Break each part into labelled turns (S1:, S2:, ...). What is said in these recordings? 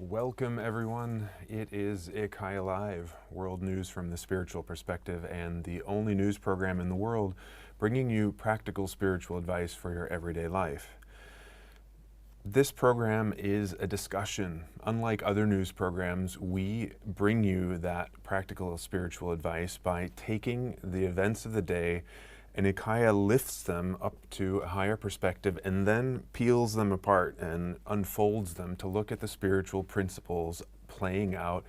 S1: Welcome everyone. It is IKYA Live, world news from the spiritual perspective, and the only news program in the world bringing you practical spiritual advice for your everyday life. This program is a discussion. Unlike other news programs, we bring you that practical spiritual advice by taking the events of the day, and IKYA lifts them up to a higher perspective and then peels them apart and unfolds them to look at the spiritual principles playing out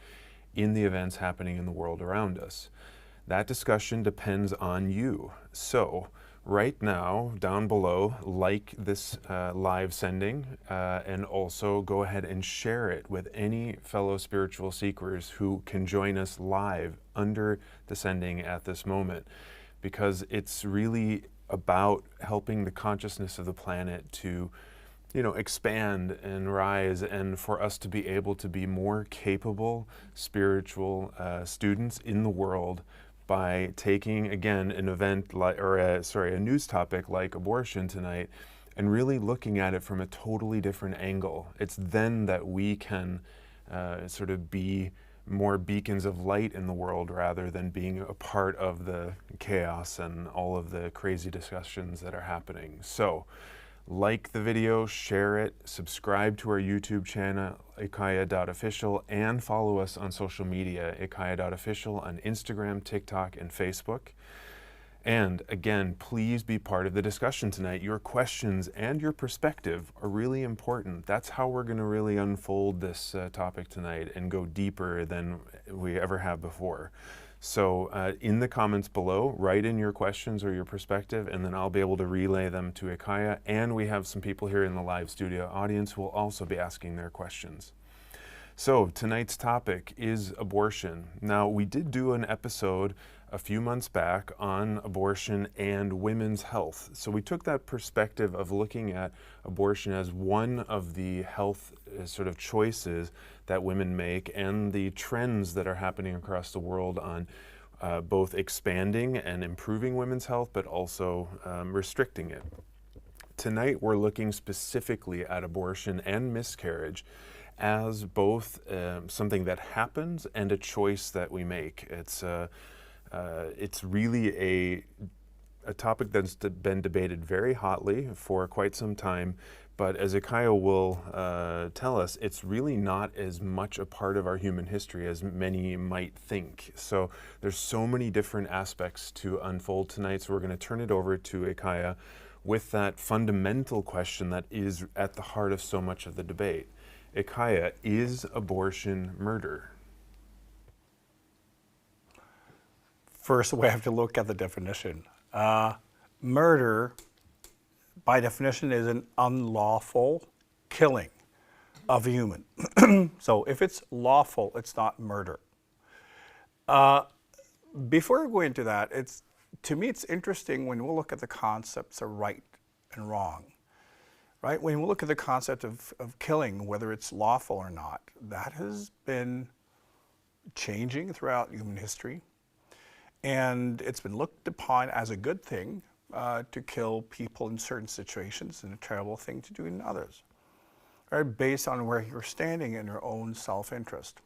S1: in the events happening in the world around us. That discussion depends on you. So, right now, down below, like this live sending, and also go ahead and share it with any fellow spiritual seekers who can join us live under the sending at this moment, because it's really about helping the consciousness of the planet to, expand and rise, and for us to be able to be more capable spiritual students in the world by taking, again, an event like, a news topic like abortion tonight, and really looking at it from a totally different angle. It's then that we can sort of be more beacons of light in the world rather than being a part of the chaos and all of the crazy discussions that are happening. So, like the video, share it, subscribe to our YouTube channel, IKYA.official, and follow us on social media, IKYA.official on Instagram, TikTok, and Facebook. And again, please be part of the discussion tonight. Your questions and your perspective are really important. That's how we're going to really unfold this topic tonight and go deeper than we ever have before. So in the comments below, write in your questions or your perspective, and then I'll be able to relay them to IKYA. And we have some people here in the live studio audience who will also be asking their questions. So tonight's topic is abortion. Now, we did do an episode a few months back on abortion and women's health. So we took that perspective of looking at abortion as one of the health sort of choices that women make, and the trends that are happening across the world on both expanding and improving women's health, but also restricting it. Tonight we're looking specifically at abortion and miscarriage as both something that happens and a choice that we make. It's really a topic that's been debated very hotly for quite some time, but as IKYA will tell us, it's really not as much a part of our human history as many might think. So there's so many different aspects to unfold tonight, so we're going to turn it over to IKYA with that fundamental question that is at the heart of so much of the debate. IKYA, is abortion murder?
S2: First, we have to look at the definition. Murder, by definition, is an unlawful killing of a human. So if it's lawful, it's not murder. Before we go into that, to me it's interesting when we look at the concepts of right and wrong. Right? When we look at the concept of killing, whether it's lawful or not, that has been changing throughout human history. And it's been looked upon as a good thing to kill people in certain situations, and a terrible thing to do in others, right? Based on where you're standing in your own self-interest.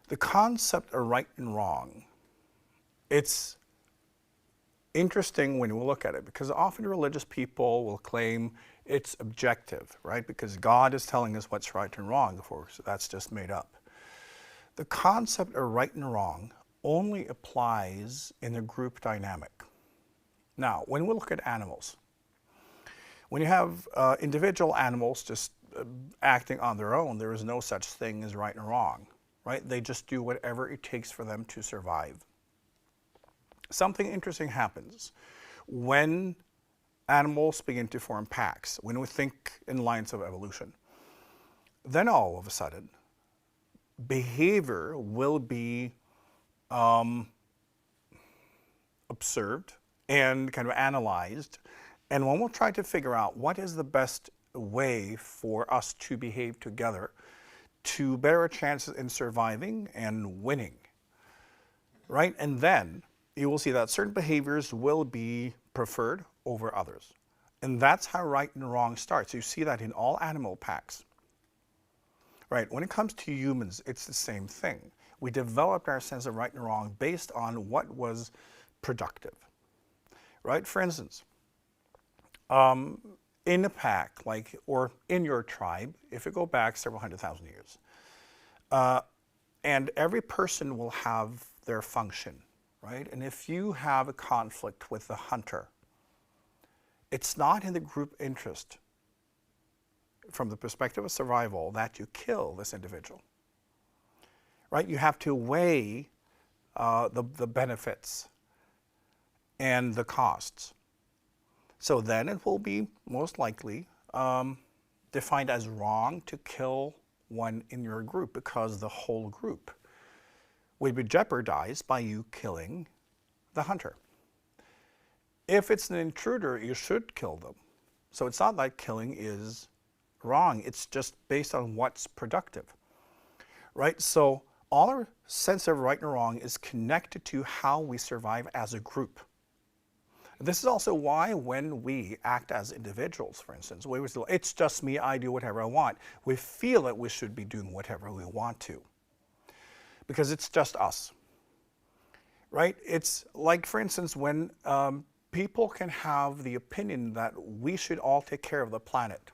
S2: The concept of right and wrong, it's interesting when we look at it, because often religious people will claim it's objective, right? Because God is telling us what's right and wrong, of course, that's just made up. The concept of right and wrong only applies in a group dynamic. Now, when we look at animals, when you have individual animals just acting on their own, there is no such thing as right and wrong, right? They just do whatever it takes for them to survive. Something interesting happens when animals begin to form packs, when we think in lines of evolution. Then all of a sudden, behavior will be observed and kind of analyzed, and one will try to figure out what is the best way for us to behave together to better our chances in surviving and winning, right? And then you will see that certain behaviors will be preferred over others. And that's how right and wrong starts. You see that in all animal packs. Right, when it comes to humans, it's the same thing. We developed our sense of right and wrong based on what was productive, right? For instance, in a pack, like, or in your tribe, if you go back several 100,000 years, and every person will have their function, right? And if you have a conflict with the hunter, it's not in the group interest, from the perspective of survival, that you kill this individual, right? You have to weigh the benefits and the costs. So then it will be most likely defined as wrong to kill one in your group, because the whole group would be jeopardized by you killing the hunter. If it's an intruder, you should kill them. So it's not like killing is wrong, it's just based on what's productive, right? So all our sense of right and wrong is connected to how we survive as a group. This is also why when we act as individuals, for instance, we say, it's just me, I do whatever I want. We feel that we should be doing whatever we want to, because it's just us, right? It's like, for instance, when people can have the opinion that we should all take care of the planet,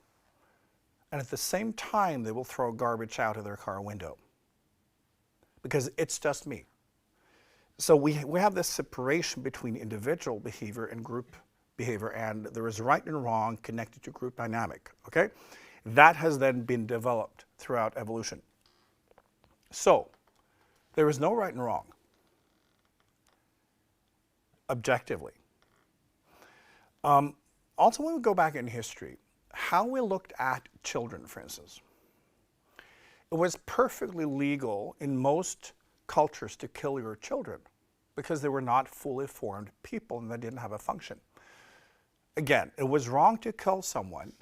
S2: and at the same time they will throw garbage out of their car window, because it's just me. So we have this separation between individual behavior and group behavior, and there is right and wrong connected to group dynamic, okay? That has then been developed throughout evolution. So there is no right and wrong, objectively. Also, when we go back in history, how we looked at children, for instance, it was perfectly legal in most cultures to kill your children because they were not fully formed people and they didn't have a function. Again, it was wrong to kill someone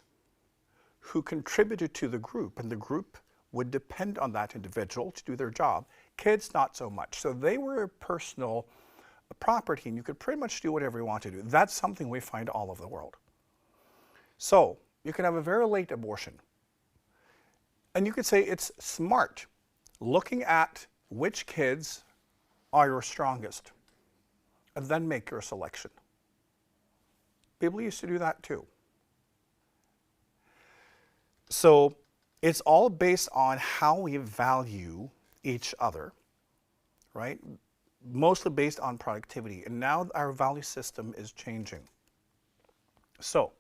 S2: who contributed to the group, and the group would depend on that individual to do their job. Kids, not so much. So they were personal property, and you could pretty much do whatever you want to do. That's something we find all over the world. So you can have a very late abortion, and you could say it's smart, looking at which kids are your strongest, and then make your selection. People used to do that too. So it's all based on how we value each other, right? Mostly based on productivity. And now our value system is changing. So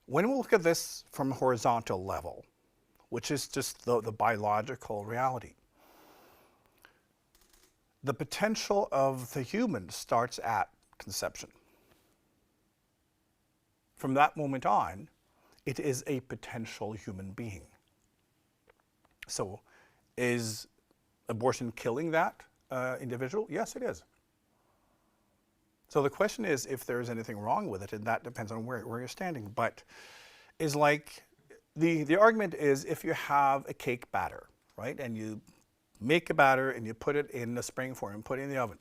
S2: when we look at this from a horizontal level, which is just the biological reality, the potential of the human starts at conception. From that moment on, it is a potential human being. So is abortion killing that individual? Yes, it is. So the question is if there is anything wrong with it, and that depends on where you're standing. But is like, the argument is, if you have a cake batter, right, and you make a batter and you put it in the spring form and put it in the oven.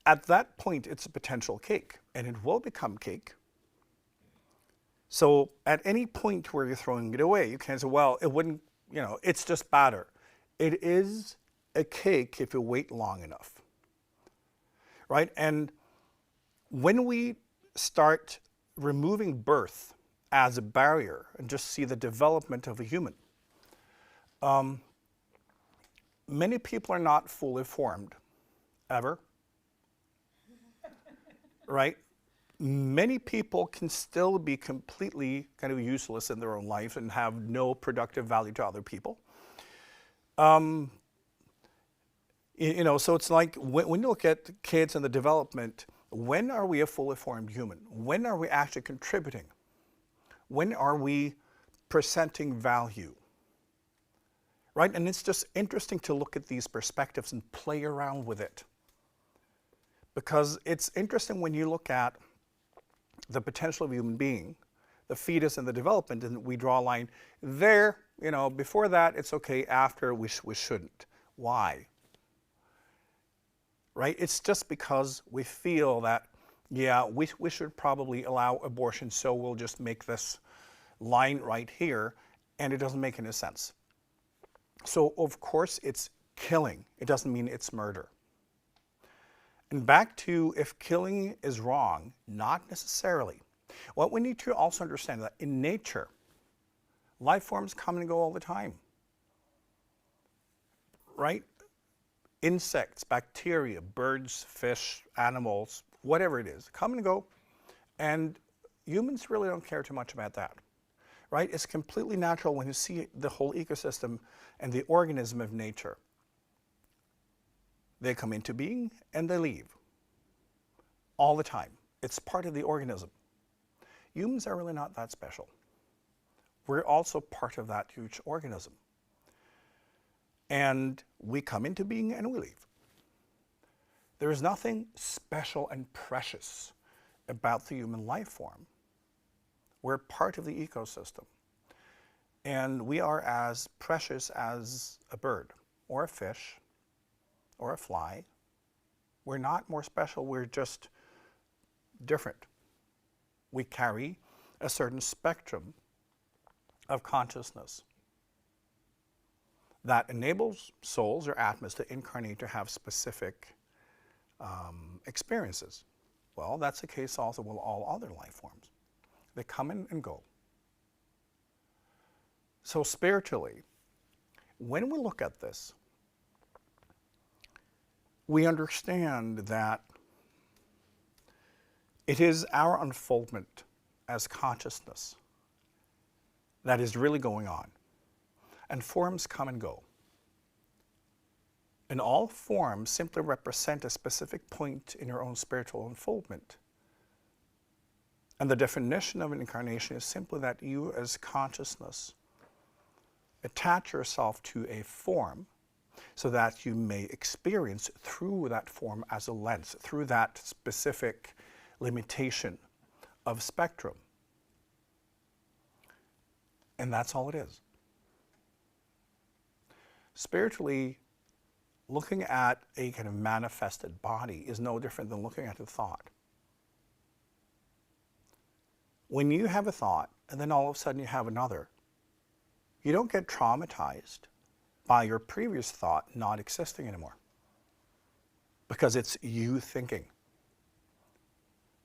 S2: At that point, it's a potential cake, and it will become cake. So at any point where you're throwing it away, you can't say, well, it wouldn't, it's just batter. It is a cake if you wait long enough, right? And when we start removing birth as a barrier and just see the development of a human, many people are not fully formed, ever, right? Many people can still be completely kind of useless in their own life and have no productive value to other people. So it's like when you look at kids and the development, when are we a fully formed human? When are we actually contributing? When are we presenting value? Right? And it's just interesting to look at these perspectives and play around with it. Because it's interesting when you look at the potential of a human being, the fetus and the development, and we draw a line there, before that it's okay, after we shouldn't. Why? Right? It's just because we feel that, yeah, we should probably allow abortion, so we'll just make this line right here, and it doesn't make any sense. So of course it's killing. It doesn't mean it's murder. And back to if killing is wrong, not necessarily. What we need to also understand is that in nature, life forms come and go all the time, right? Insects, bacteria, birds, fish, animals, whatever it is, come and go. And humans really don't care too much about that, right? It's completely natural when you see the whole ecosystem and the organism of nature. They come into being and they leave all the time. It's part of the organism. Humans are really not that special. We're also part of that huge organism. And we come into being and we leave. There is nothing special and precious about the human life form. We're part of the ecosystem. And we are as precious as a bird or a fish or a fly. We're not more special, we're just different. We carry a certain spectrum of consciousness that enables souls or atmas to incarnate to have specific experiences. Well, that's the case also with all other life forms. They come in and go. So spiritually, when we look at this, we understand that it is our unfoldment as consciousness that is really going on. And forms come and go. And all forms simply represent a specific point in your own spiritual unfoldment. And the definition of an incarnation is simply that you as consciousness attach yourself to a form so that you may experience through that form as a lens, through that specific limitation of spectrum. And that's all it is. Spiritually, looking at a kind of manifested body is no different than looking at a thought. When you have a thought and then all of a sudden you have another, you don't get traumatized by your previous thought not existing anymore because it's you thinking.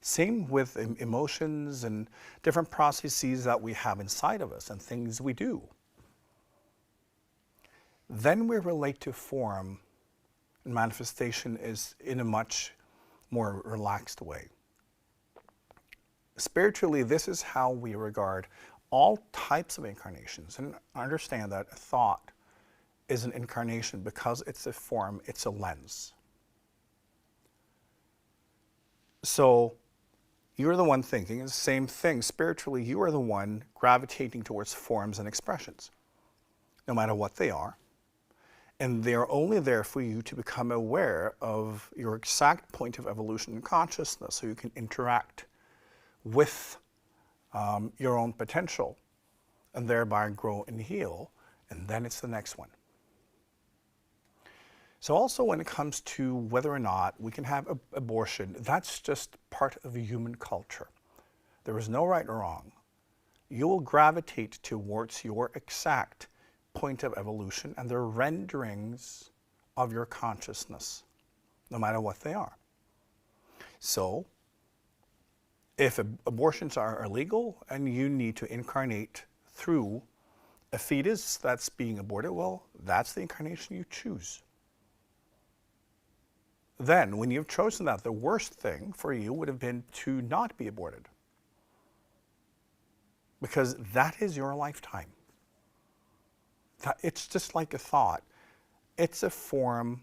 S2: Same with emotions and different processes that we have inside of us and things we do. Then we relate to form, and manifestation is in a much more relaxed way. Spiritually, this is how we regard all types of incarnations, and understand that a thought is an incarnation because it's a form, it's a lens. So you're the one thinking, it's the same thing. Spiritually, you are the one gravitating towards forms and expressions, no matter what they are. And they're only there for you to become aware of your exact point of evolution and consciousness so you can interact with your own potential and thereby grow and heal. And then it's the next one. So also when it comes to whether or not we can have abortion, that's just part of human culture. There is no right or wrong. You will gravitate towards your exact point of evolution and the renderings of your consciousness, no matter what they are. So, if abortions are illegal and you need to incarnate through a fetus that's being aborted, well, that's the incarnation you choose. Then, when you've chosen that, the worst thing for you would have been to not be aborted. Because that is your lifetime. It's just like a thought. It's a form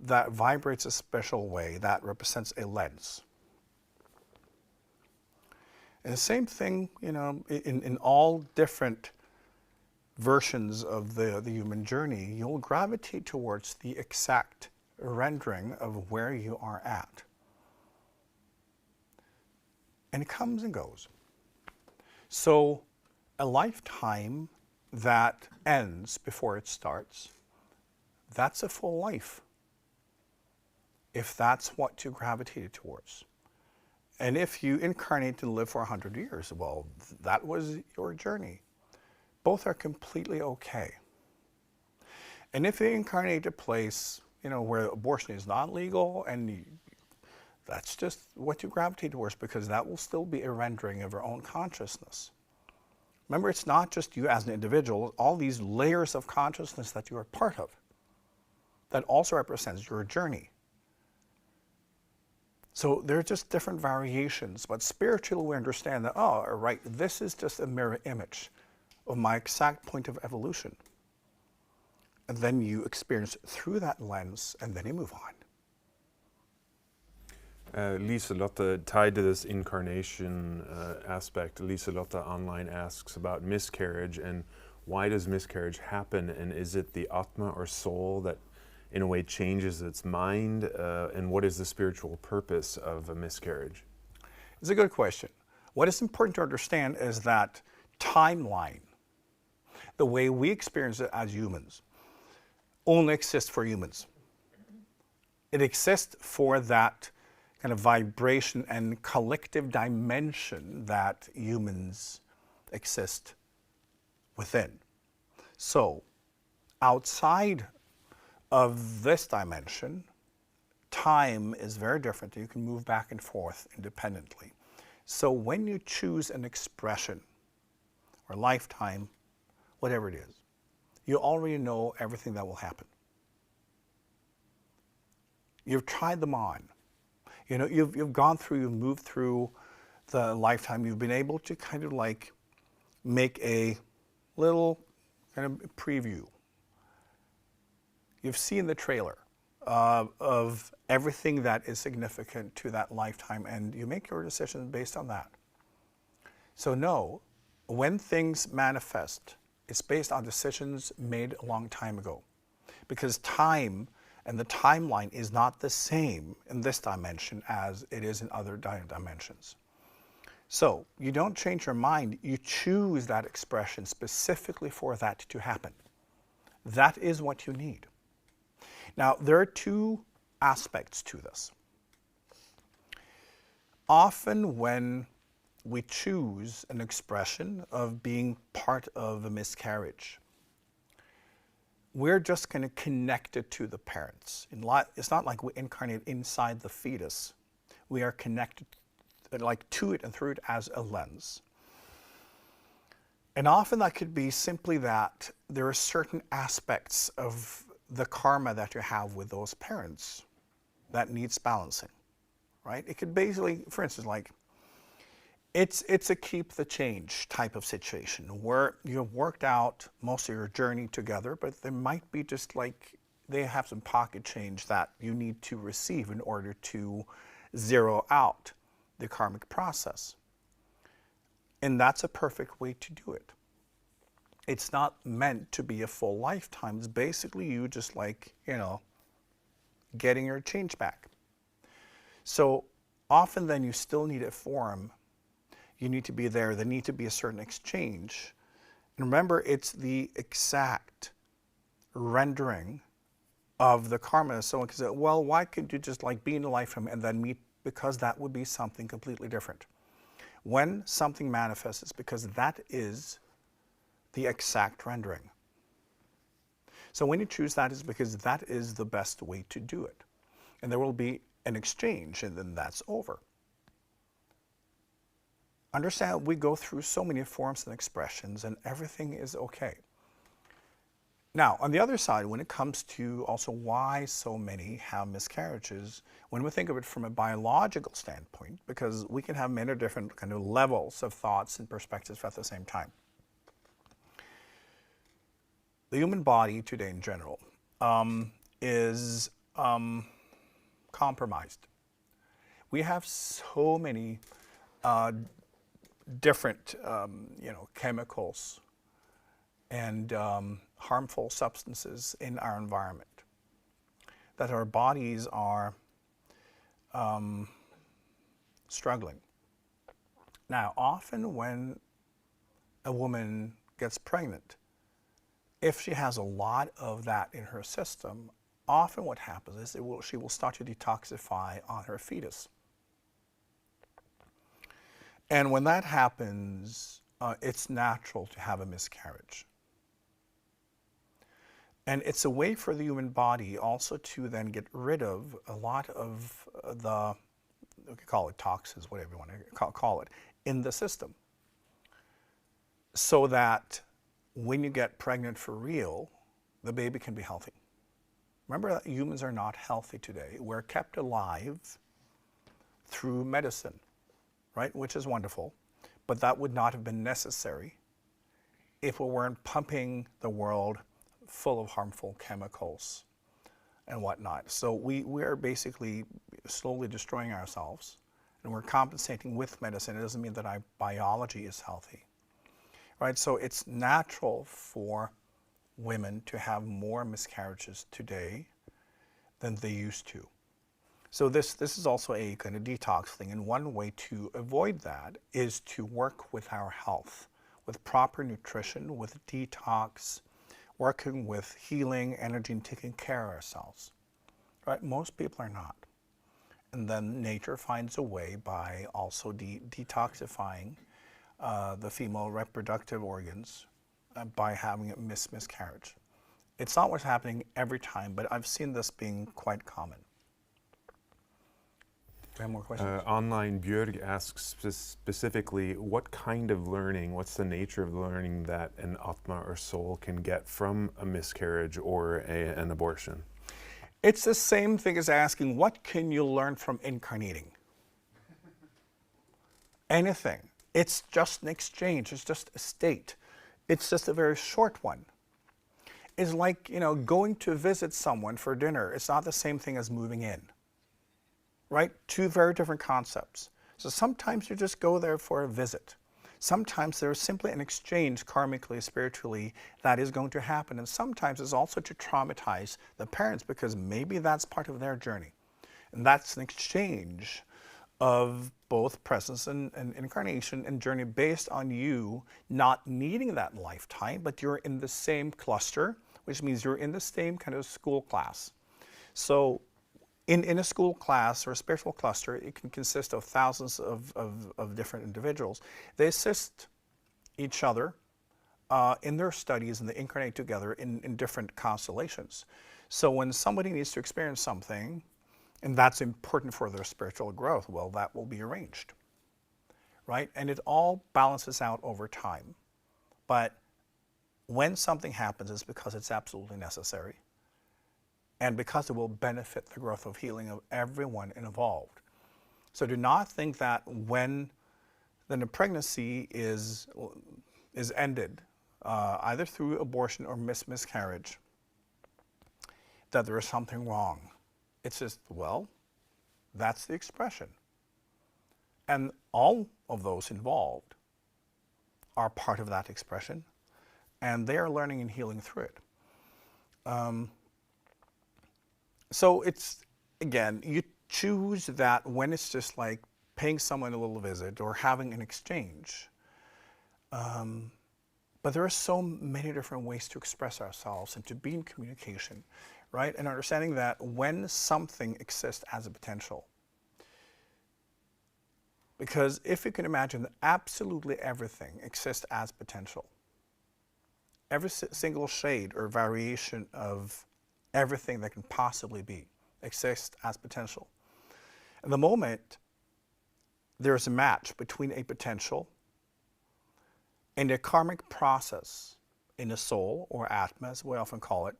S2: that vibrates a special way that represents a lens. And the same thing, you know, in all different versions of the human journey, you'll gravitate towards the exact rendering of where you are at. And it comes and goes. So a lifetime that ends before it starts, that's a full life, if that's what you gravitated towards. And if you incarnate to live for 100 years, well, that was your journey. Both are completely okay. And if you incarnate a place, where abortion is not legal, and that's just what you gravitate towards, because that will still be a rendering of your own consciousness. Remember, it's not just you as an individual, all these layers of consciousness that you are part of. That also represents your journey. So they're just different variations, but spiritually we understand that, oh, right, this is just a mirror image of my exact point of evolution. And then you experience through that lens, and then you move on.
S1: Liselotte, tied to this incarnation aspect, Liselotte online asks about miscarriage, and why does miscarriage happen, and is it the Atma or soul that in a way changes its mind, and what is the spiritual purpose of a miscarriage?
S2: It's a good question. What is important to understand is that timeline, the way we experience it as humans, only exists for humans. It exists for that kind of vibration and collective dimension that humans exist within. So, outside of this dimension, time is very different. You can move back and forth independently. So when you choose an expression or lifetime, whatever it is, you already know everything that will happen. You've tried them on. You've gone through, you've moved through the lifetime. You've been able to kind of like make a little kind of preview. You've seen the trailer of everything that is significant to that lifetime, and you make your decisions based on that. So no, when things manifest, it's based on decisions made a long time ago. Because time and the timeline is not the same in this dimension as it is in other dimensions. So you don't change your mind, you choose that expression specifically for that to happen. That is what you need. Now, there are two aspects to this. Often when we choose an expression of being part of a miscarriage, we're just going to connect it to the parents. It's not like we incarnate inside the fetus. We are connected like to it and through it as a lens. And often that could be simply that there are certain aspects of the karma that you have with those parents that needs balancing, right? It could basically, for instance, like it's a keep the change type of situation where you've worked out most of your journey together, but there might be just like they have some pocket change that you need to receive in order to zero out the karmic process. And that's a perfect way to do it. It's not meant to be a full lifetime. It's basically you just like, getting your change back. So often then you still need a form. You need to be there. There need to be a certain exchange. And remember, it's the exact rendering of the karma. Someone can say, well, why could you just like be in a lifetime and then meet? Because that would be something completely different. When something manifests, it's because that is the exact rendering. So when you choose that, it's because that is the best way to do it. And there will be an exchange, and then that's over. Understand, we go through so many forms and expressions, and everything is okay. Now, on the other side, when it comes to also why so many have miscarriages, when we think of it from a biological standpoint, because we can have many different kind of levels of thoughts and perspectives at the same time. The human body today in general is compromised. We have so many different chemicals and harmful substances in our environment that our bodies are struggling. Now, often when a woman gets pregnant, if she has a lot of that in her system, often what happens is she will start to detoxify on her fetus. And when that happens, it's natural to have a miscarriage. And it's a way for the human body also to then get rid of a lot of the, we could call it toxins, whatever you want to call it, in the system. So that when you get pregnant for real, the baby can be healthy. Remember that humans are not healthy today. We're kept alive through medicine, right? Which is wonderful. But that would not have been necessary if we weren't pumping the world full of harmful chemicals and whatnot. So we are basically slowly destroying ourselves, and we're compensating with medicine. It doesn't mean that our biology is healthy, right? So it's natural for women to have more miscarriages today than they used to. So this is also a kind of detox thing, and one way to avoid that is to work with our health, with proper nutrition, with detox, working with healing, energy, and taking care of ourselves, right? Most people are not. And then nature finds a way by also detoxifying the female reproductive organs by having a miscarriage. It's not what's happening every time, but I've seen this being quite common. Do you have more questions?
S1: Online Björg asks specifically, what kind of learning, what's the nature of the learning that an Atma or soul can get from a miscarriage or an abortion?
S2: It's the same thing as asking, what can you learn from incarnating? Anything. It's just an exchange. It's just a state. It's just a very short one. It's like, going to visit someone for dinner. It's not the same thing as moving in. Right? Two very different concepts. So sometimes you just go there for a visit. Sometimes there's simply an exchange karmically, spiritually, that is going to happen. And sometimes it's also to traumatize the parents because maybe that's part of their journey. And that's an exchange of both presence and incarnation and journey based on you not needing that lifetime, but you're in the same cluster, which means you're in the same kind of school class. So in a school class or a spiritual cluster, it can consist of thousands of different individuals. They assist each other in their studies, and they incarnate together in different constellations. So when somebody needs to experience something, and that's important for their spiritual growth, well, that will be arranged, right? And it all balances out over time. But when something happens, it's because it's absolutely necessary, and because it will benefit the growth of healing of everyone involved. So do not think that when then a pregnancy is ended, either through abortion or miscarriage, that there is something wrong. It's just, well, that's the expression. And all of those involved are part of that expression, and they are learning and healing through it. So it's, again, you choose that when it's just like paying someone a little visit or having an exchange. But there are so many different ways to express ourselves and to be in communication, right? And understanding that when something exists as a potential, because if you can imagine that absolutely everything exists as potential, every single shade or variation of everything that can possibly be exists as potential. And the moment there's a match between a potential and a karmic process in a soul, or Atma as we often call it,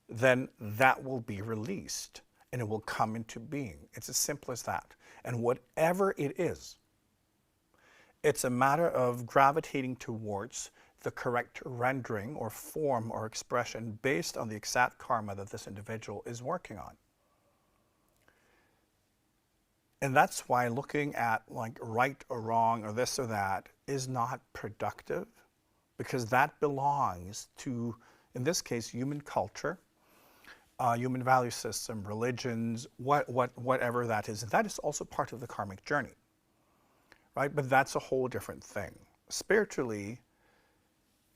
S2: then that will be released and it will come into being. It's as simple as that. And whatever it is, it's a matter of gravitating towards the correct rendering or form or expression based on the exact karma that this individual is working on. And that's why looking at like right or wrong or this or that is not productive, because that belongs to, in this case, human culture, human value system, religions, whatever that is. And that is also part of the karmic journey, right? But that's a whole different thing. Spiritually,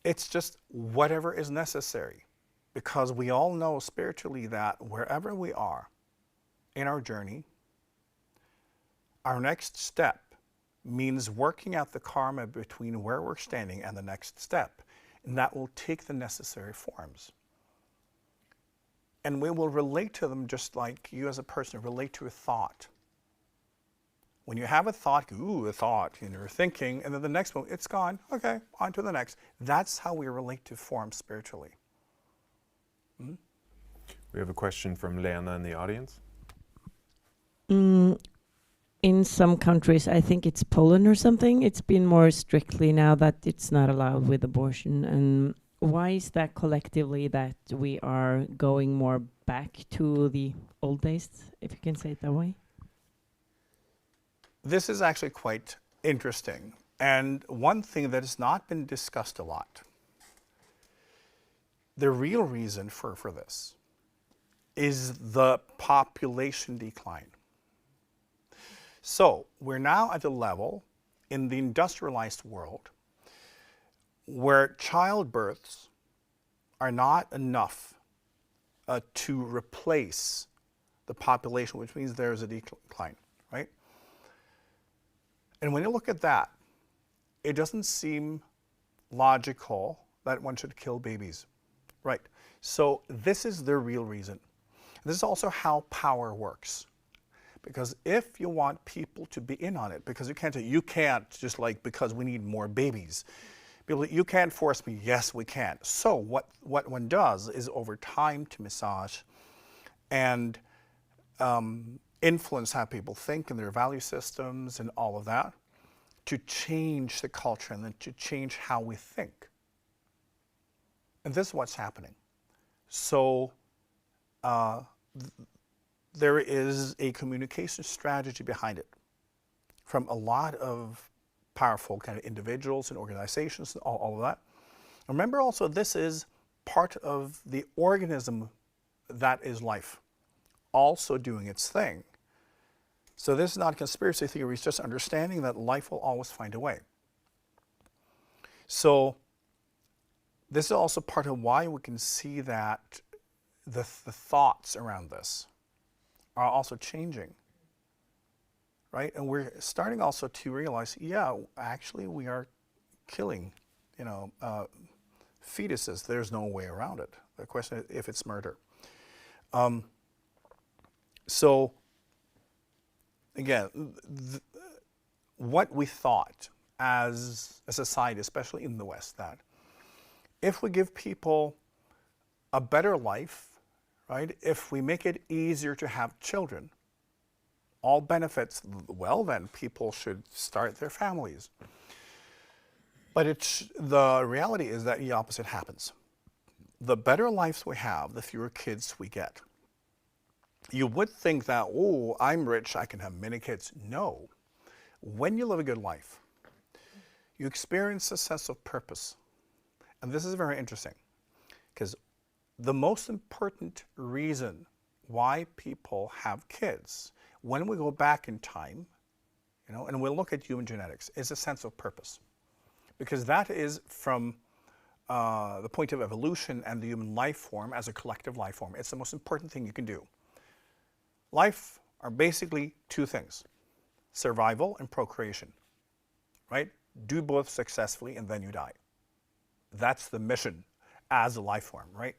S2: it's just whatever is necessary, because we all know spiritually that wherever we are in our journey, our next step means working out the karma between where we're standing and the next step. And that will take the necessary forms. And we will relate to them just like you as a person relate to a thought. When you have a thought, ooh, a thought, and you're thinking, and then the next one, it's gone. Okay, on to the next. That's how we relate to forms spiritually. Hmm?
S1: We have a question from Lena in the audience.
S3: In some countries, I think it's Poland or something, it's been more strictly now that it's not allowed with abortion. And why is that collectively that we are going more back to the old days, if you can say it that way?
S2: This is actually quite interesting. And one thing that has not been discussed a lot, the real reason for this is the population decline. So we're now at a level in the industrialized world where childbirths are not enough to replace the population, which means there is a decline, right? And when you look at that, it doesn't seem logical that one should kill babies, right? So this is the real reason. This is also how power works. Because if you want people to be in on it, because you can't just like, because we need more babies. People, you can't force me. Yes, we can. So what one does is over time to massage and influence how people think and their value systems and all of that, to change the culture and then to change how we think. And this is what's happening. So there is a communication strategy behind it from a lot of powerful kind of individuals and organizations and all of that. Remember also, this is part of the organism that is life, also doing its thing. So this is not conspiracy theory, it's just understanding that life will always find a way. So this is also part of why we can see that the thoughts around this are also changing, right? And we're starting also to realize, yeah, actually we are killing, fetuses. There's no way around it. The question is if it's murder. So again, what we thought as a society, especially in the West, that if we give people a better life, right? If we make it easier to have children, all benefits, well then people should start their families. But the reality is that the opposite happens. The better lives we have, the fewer kids we get. You would think that, oh, I'm rich, I can have many kids. No. When you live a good life, you experience a sense of purpose. And this is very interesting, because the most important reason why people have kids, when we go back in time, and we look at human genetics, is a sense of purpose. Because that is from the point of evolution and the human life form as a collective life form. It's the most important thing you can do. Life are basically two things, survival and procreation, right? Do both successfully and then you die. That's the mission as a life form, right?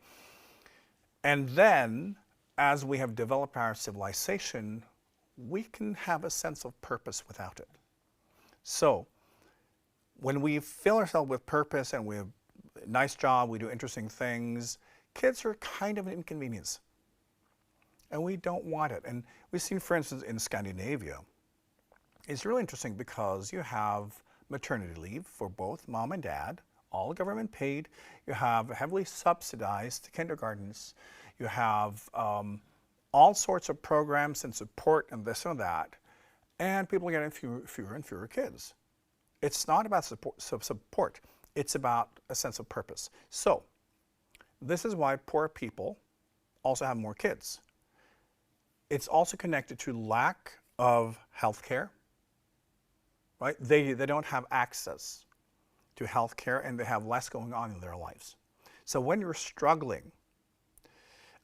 S2: And then, as we have developed our civilization, we can have a sense of purpose without it. So, when we fill ourselves with purpose and we have a nice job, we do interesting things, kids are kind of an inconvenience. And we don't want it. And we've seen, for instance, in Scandinavia, it's really interesting because you have maternity leave for both mom and dad, all government paid. You have heavily subsidized kindergartens. You have all sorts of programs and support and this and that. And people are getting fewer and fewer kids. It's not about support. It's about a sense of purpose. So this is why poor people also have more kids. It's also connected to lack of health care, right? They don't have access to health care and they have less going on in their lives. So when you're struggling,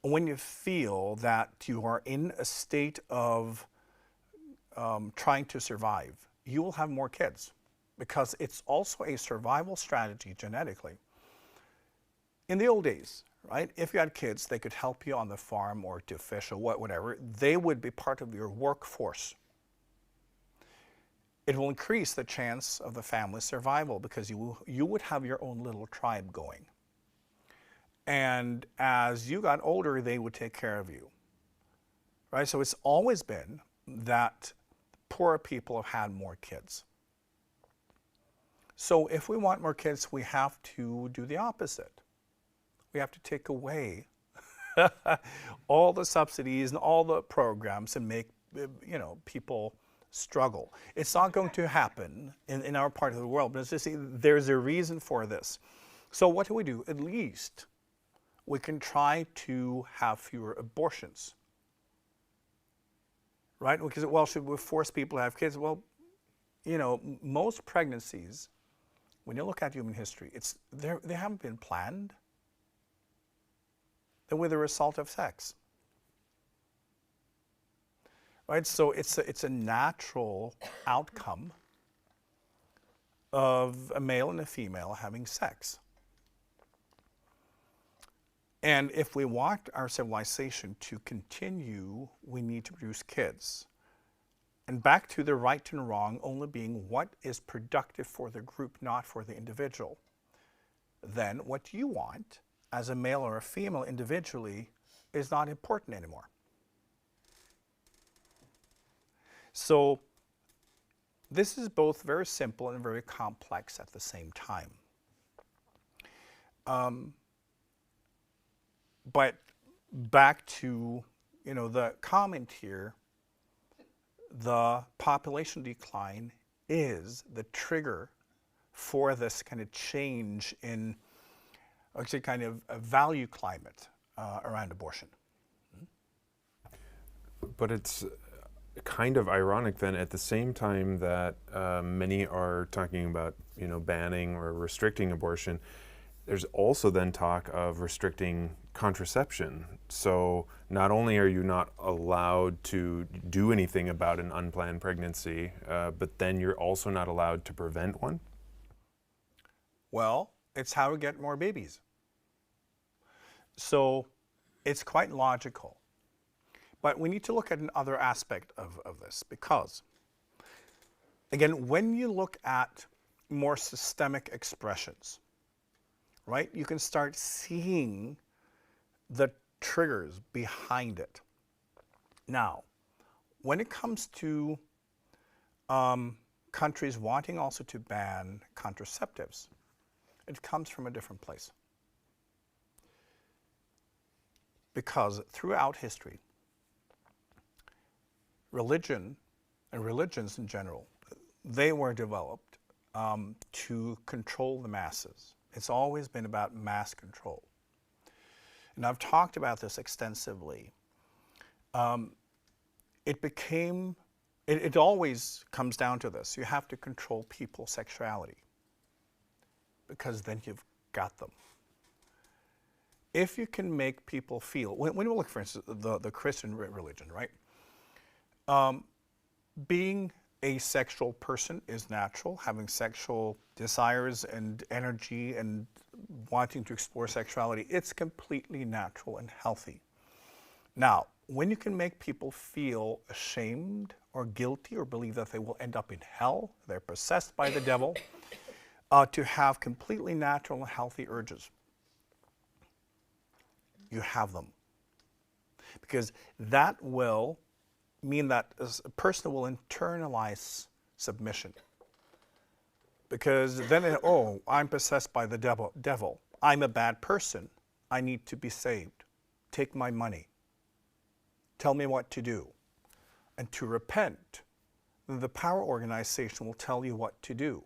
S2: when you feel that you are in a state of trying to survive, you will have more kids, because it's also a survival strategy genetically. In the old days, right, if you had kids, they could help you on the farm or to fish or whatever. They would be part of your workforce. It will increase the chance of the family's survival, because you would have your own little tribe going. And as you got older, they would take care of you, right? So it's always been that poorer people have had more kids. So if we want more kids, we have to do the opposite. We have to take away all the subsidies and all the programs and make, you know, people struggle. It's not going to happen in our part of the world, but it's just, there's a reason for this. So what do? At least we can try to have fewer abortions, right? Because, well, should we force people to have kids? Well, you know, most pregnancies, when you look at human history, they haven't been planned. They're with the result of sex, right? So it's a natural outcome of a male and a female having sex. And if we want our civilization to continue, we need to produce kids. And back to the right and wrong only being what is productive for the group, not for the individual. Then what you want as a male or a female individually is not important anymore. So this is both very simple and very complex at the same time. But back to, you know, the comment here, the population decline is the trigger for this kind of change in, actually, kind of a value climate around abortion.
S1: But it's kind of ironic then, at the same time that many are talking about, you know, banning or restricting abortion, there's also then talk of restricting contraception. So not only are you not allowed to do anything about an unplanned pregnancy, but then you're also not allowed to prevent one?
S2: Well, it's how to get more babies. So it's quite logical. But we need to look at another aspect of this, because, again, when you look at more systemic expressions, right, you can start seeing the triggers behind it. Now, when it comes to countries wanting also to ban contraceptives, it comes from a different place. Because throughout history, religion and religions in general, they were developed to control the masses. It's always been about mass control. And I've talked about this extensively. It always comes down to this. You have to control people's sexuality, because then you've got them. If you can make people feel, when you look, for instance, the Christian religion, right? Being a sexual person is natural. Having sexual desires and energy and wanting to explore sexuality, it's completely natural and healthy. Now, when you can make people feel ashamed or guilty or believe that they will end up in hell, they're possessed by the devil, to have completely natural and healthy urges, you have them. Because that will mean that a person will internalize submission. Because then, oh, I'm possessed by the devil. I'm a bad person. I need to be saved. Take my money. Tell me what to do. And to repent, the power organization will tell you what to do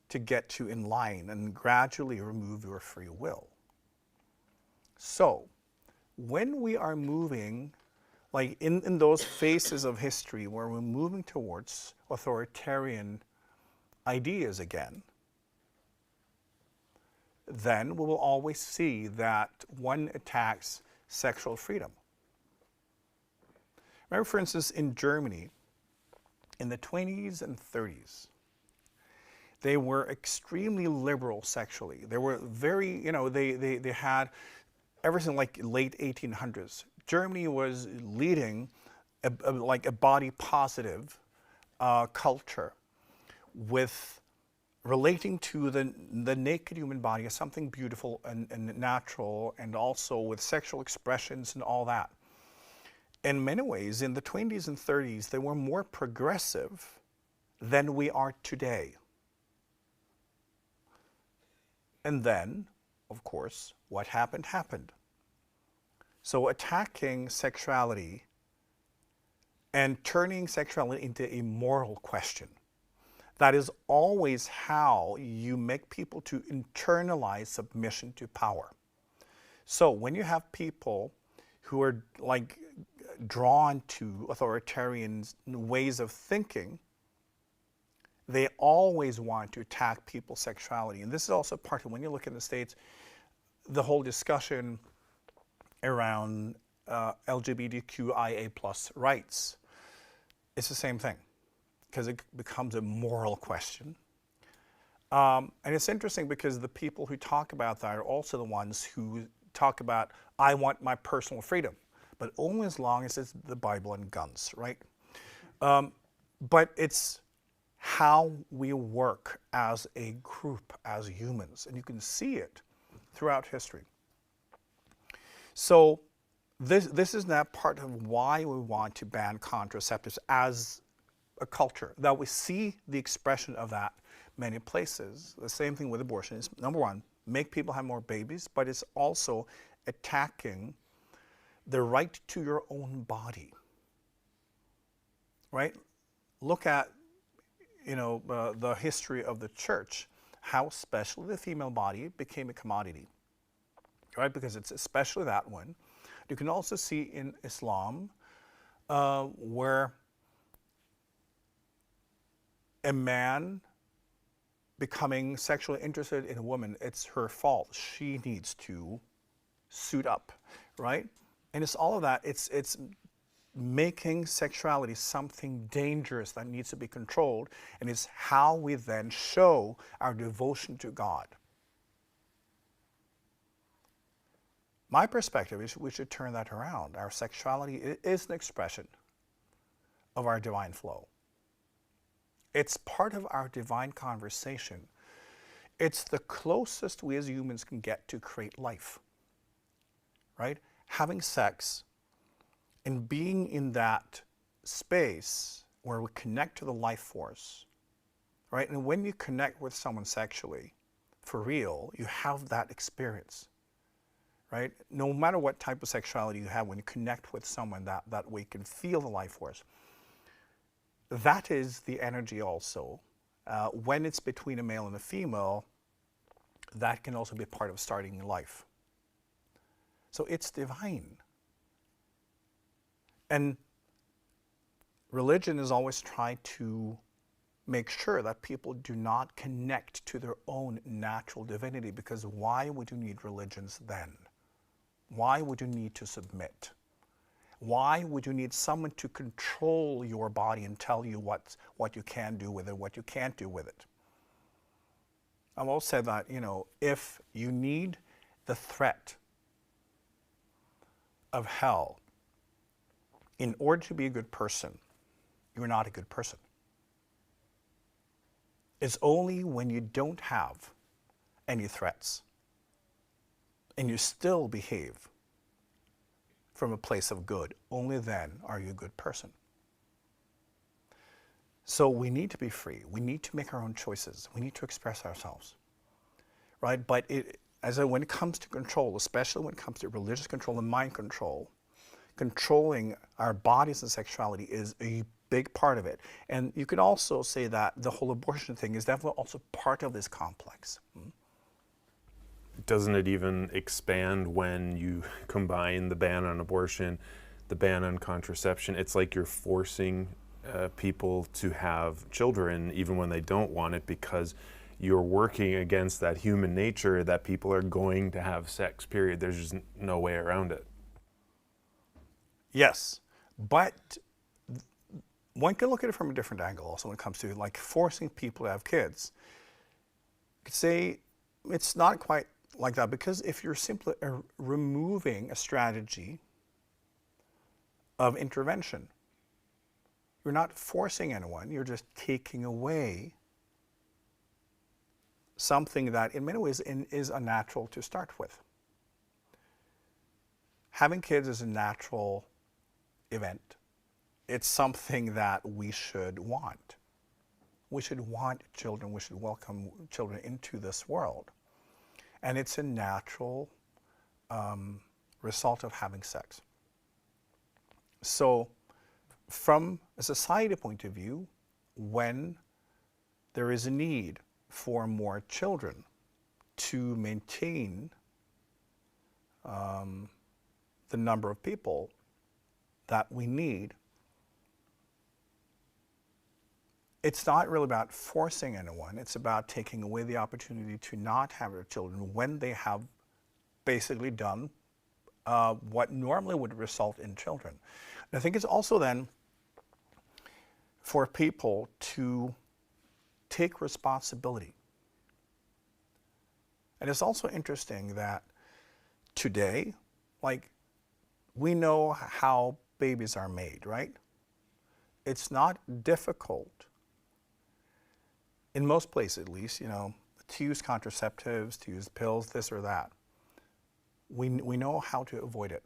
S2: to get you in line and gradually remove your free will. So, when we are moving, like in those phases of history where we're moving towards authoritarian ideas again, then we will always see that one attacks sexual freedom. Remember, for instance, in Germany, in the 20s and 30s, they were extremely liberal sexually. They were very, they had, ever since like late 1800s, Germany was leading like a body positive culture with relating to the naked human body as something beautiful and natural, and also with sexual expressions and all that. In many ways, in the 20s and 30s, they were more progressive than we are today. And then, of course, what happened, happened. So attacking sexuality and turning sexuality into a moral question, that is always how you make people to internalize submission to power. So when you have people who are like drawn to authoritarian ways of thinking, they always want to attack people's sexuality. And this is also part of, when you look in the States, the whole discussion around LGBTQIA plus rights. It's the same thing, because it becomes a moral question. And it's interesting because the people who talk about that are also the ones who talk about, I want my personal freedom, but only as long as it's the Bible and guns, right? But it's how we work as a group, as humans, and you can see it throughout history. So this is now part of why we want to ban contraceptives as a culture, that we see the expression of that many places. The same thing with abortion is, number one, make people have more babies, but it's also attacking the right to your own body, right? Look at, the history of the church, how especially the female body became a commodity, right? Because it's especially that one. You can also see in Islam where a man becoming sexually interested in a woman, it's her fault. She needs to suit up, right? And it's all of that. It's making sexuality something dangerous that needs to be controlled, and it's how we then show our devotion to God. My perspective is we should turn that around. Our sexuality is an expression of our divine flow. It's part of our divine conversation. It's the closest we as humans can get to create life, right? Having sex and being in that space where we connect to the life force, right? And when you connect with someone sexually, for real, you have that experience, right? No matter what type of sexuality you have, when you connect with someone, that way you can feel the life force. That is the energy also. When it's between a male and a female, that can also be part of starting life. So it's divine. And religion has always tried to make sure that people do not connect to their own natural divinity, because why would you need religions then? Why would you need to submit? Why would you need someone to control your body and tell you what you can do with it, what you can't do with it? I've always said that, if you need the threat of hell in order to be a good person, you're not a good person. It's only when you don't have any threats and you still behave from a place of good, only then are you a good person. So we need to be free. We need to make our own choices. We need to express ourselves, right? But when it comes to control, especially when it comes to religious control and mind control, controlling our bodies and sexuality is a big part of it. And you could also say that the whole abortion thing is definitely also part of this complex.
S1: Doesn't it even expand when you combine the ban on abortion, the ban on contraception? It's like you're forcing people to have children even when they don't want it, because you're working against that human nature that people are going to have sex, period. There's just no way around it.
S2: Yes, but one can look at it from a different angle also when it comes to like forcing people to have kids. You could say it's not quite like that, because if you're simply removing a strategy of intervention, you're not forcing anyone, you're just taking away something that in many ways is unnatural to start with. Having kids is a natural event. It's something that we should want. We should want children, we should welcome children into this world. And it's a natural result of having sex. So from a society point of view, when there is a need for more children to maintain the number of people that we need, it's not really about forcing anyone. It's about taking away the opportunity to not have their children when they have basically done what normally would result in children. And I think it's also then for people to take responsibility. And it's also interesting that today, like, we know how babies are made, right? It's not difficult, in most places at least, you know, to use contraceptives, to use pills, this or that. We know how to avoid it.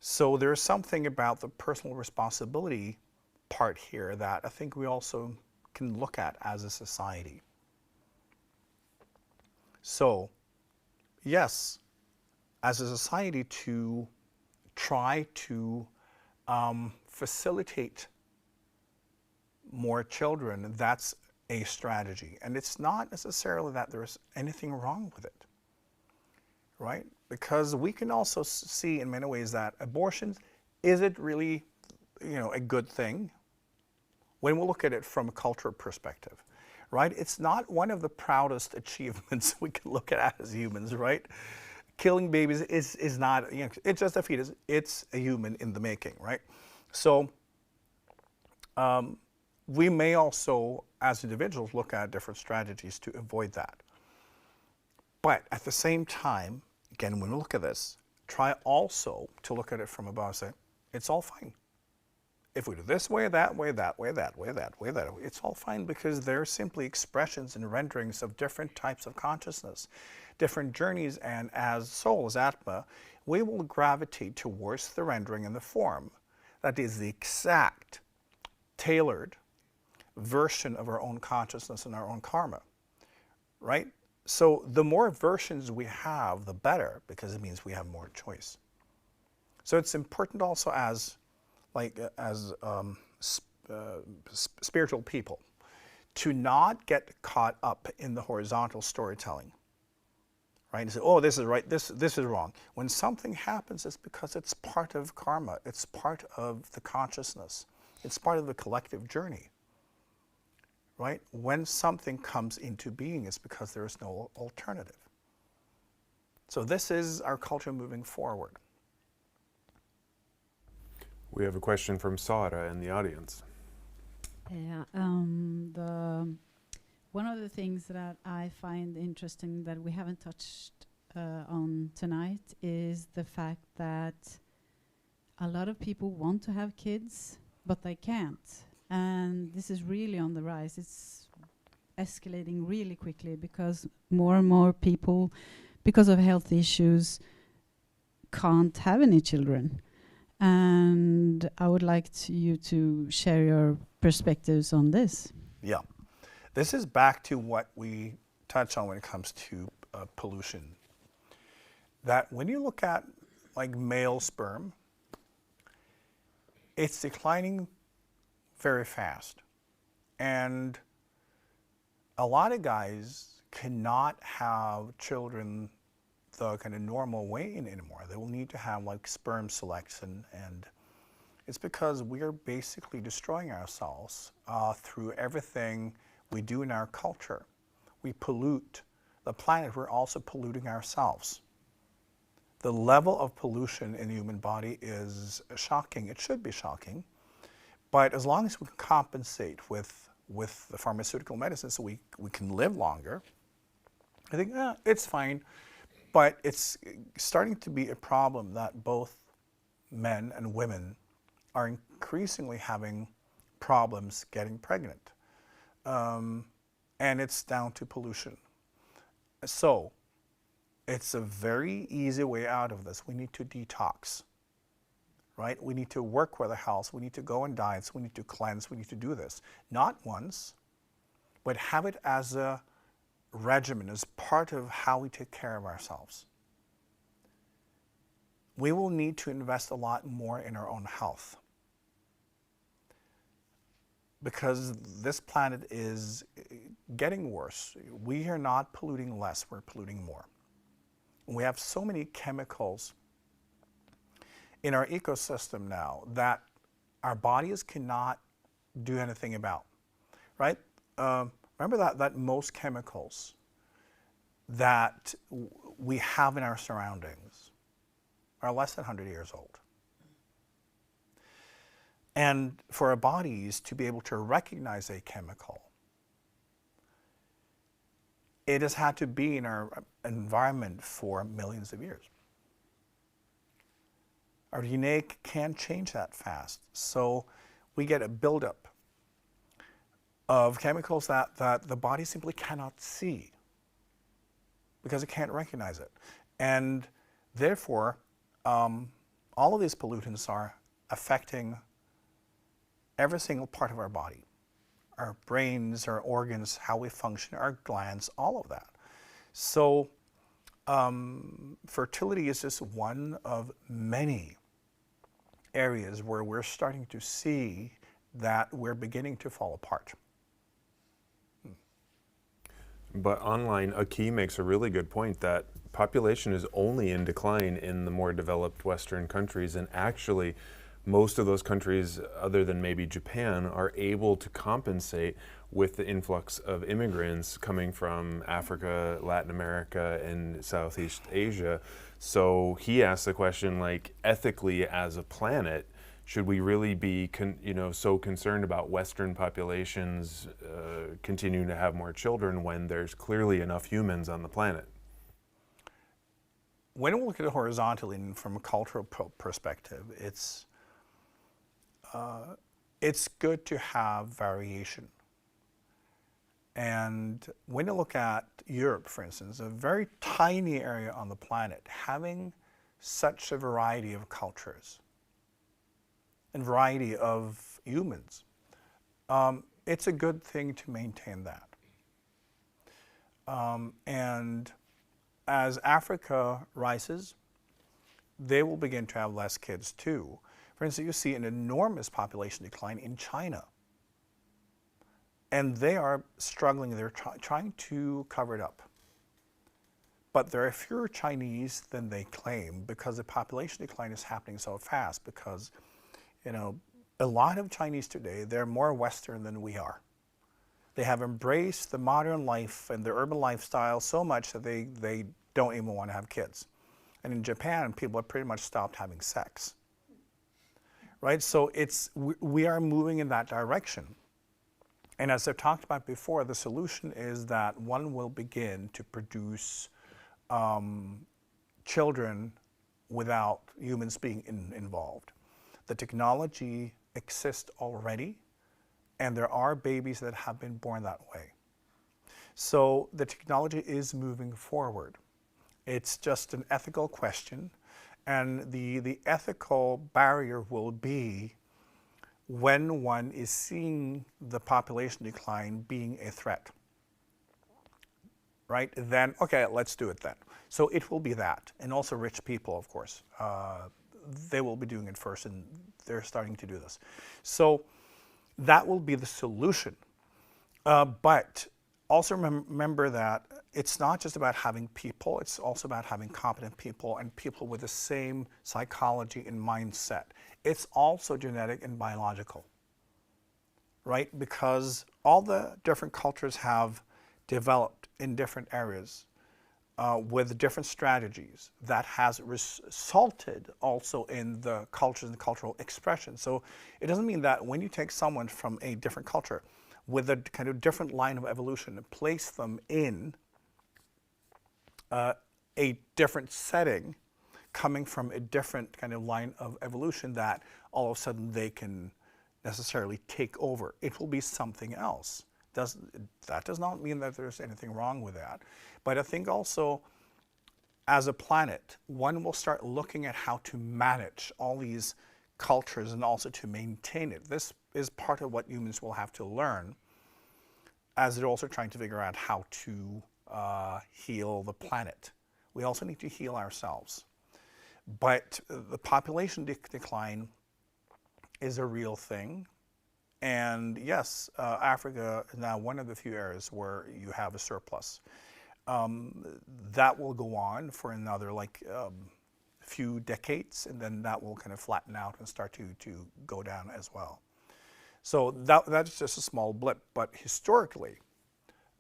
S2: So there's something about the personal responsibility part here that I think we also can look at as a society. So, yes, as a society, to try to facilitate more children, that's a strategy. And it's not necessarily that there's anything wrong with it, right? Because we can also see in many ways that abortion, is it really, you know, a good thing? When we look at it from a cultural perspective, right? It's not one of the proudest achievements we can look at as humans, right? Killing babies is not, you know, it's just a fetus. It's a human in the making, right? So we may also, as individuals, look at different strategies to avoid that. But at the same time, again, when we look at this, try also to look at it from above and say, it's all fine. If we do this way, that way, that way, that way, that way, that way, it's all fine, because they're simply expressions and renderings of different types of consciousness, different journeys, and as soul, as Atma, we will gravitate towards the rendering and the form that is the exact, tailored version of our own consciousness and our own karma, right? So the more versions we have, the better, because it means we have more choice. So it's important also as spiritual people to not get caught up in the horizontal storytelling, right? And say, oh, this is right, this is wrong. When something happens, it's because it's part of karma. It's part of the consciousness. It's part of the collective journey, right? When something comes into being, it's because there is no alternative. So this is our culture moving forward.
S1: We have a question from Sara in the audience.
S4: Yeah, one of the things that I find interesting that we haven't touched on tonight is the fact that a lot of people want to have kids, but they can't. And this is really on the rise. It's escalating really quickly because more and more people, because of health issues, can't have any children. And I would like you to share your perspectives on this.
S2: Yeah. This is back to what we touch on when it comes to pollution. That when you look at like male sperm, it's declining very fast. And a lot of guys cannot have children the kind of normal way anymore. They will need to have like sperm selection, and it's because we are basically destroying ourselves through everything we do in our culture. We pollute the planet, we're also polluting ourselves. The level of pollution in the human body is shocking. It should be shocking, But as long as we can compensate with the pharmaceutical medicine so we can live longer, I think it's fine. But it's starting to be a problem that both men and women are increasingly having problems getting pregnant. And it's down to pollution. So it's a very easy way out of this. We need to detox, right? We need to work with the health. We need to go on diets. We need to cleanse. We need to do this. Not once, but have it as a regimen, as part of how we take care of ourselves. We will need to invest a lot more in our own health, because this planet is getting worse. We are not polluting less, we're polluting more. We have so many chemicals in our ecosystem now that our bodies cannot do anything about, right? Remember that most chemicals that we have in our surroundings are less than 100 years old. And for our bodies to be able to recognize a chemical, it has had to be in our environment for millions of years. Our DNA can't change that fast. So we get a buildup of chemicals that the body simply cannot see because it can't recognize it. And therefore, all of these pollutants are affecting every single part of our body. Our brains, our organs, how we function, our glands, all of that. So fertility is just one of many areas where we're starting to see that we're beginning to fall apart.
S1: But online, IKYA makes a really good point that population is only in decline in the more developed Western countries, and actually most of those countries, other than maybe Japan, are able to compensate with the influx of immigrants coming from Africa, Latin America, and Southeast Asia. So he asked the question, like, ethically as a planet, should we really be so concerned about Western populations continuing to have more children when there's clearly enough humans on the planet?
S2: When we look at it horizontally and from a cultural perspective, it's good to have variation. And when you look at Europe, for instance, a very tiny area on the planet, having such a variety of cultures and variety of humans, it's a good thing to maintain that. And as Africa rises, they will begin to have less kids too. For instance, you see an enormous population decline in China. And they are struggling, they're trying to cover it up. But there are fewer Chinese than they claim because the population decline is happening so fast because, a lot of Chinese today, they're more Western than we are. They have embraced the modern life and the urban lifestyle so much that they don't even want to have kids. And in Japan, people have pretty much stopped having sex. Right? So we are moving in that direction. And as I've talked about before, the solution is that one will begin to produce children without humans being involved. The technology exists already, and there are babies that have been born that way. So the technology is moving forward. It's just an ethical question, and the ethical barrier will be when one is seeing the population decline being a threat. Right? Then, okay, let's do it then. So it will be that. And also rich people, of course. They will be doing it first, and they're starting to do this. So that will be the solution. But also remember that it's not just about having people, it's also about having competent people and people with the same psychology and mindset. It's also genetic and biological, right? Because all the different cultures have developed in different areas. with different strategies that has resulted also in the cultures and cultural expression. So it doesn't mean that when you take someone from a different culture with a kind of different line of evolution and place them in a different setting, coming from a different kind of line of evolution, that all of a sudden they can necessarily take over. It will be something else. That does not mean that there's anything wrong with that. But I think also, as a planet, one will start looking at how to manage all these cultures and also to maintain it. This is part of what humans will have to learn, as they're also trying to figure out how to heal the planet. We also need to heal ourselves. But the population decline is a real thing. And yes, Africa is now one of the few areas where you have a surplus. That will go on for another few decades, and then that will kind of flatten out and start to go down as well. So that's just a small blip. But historically,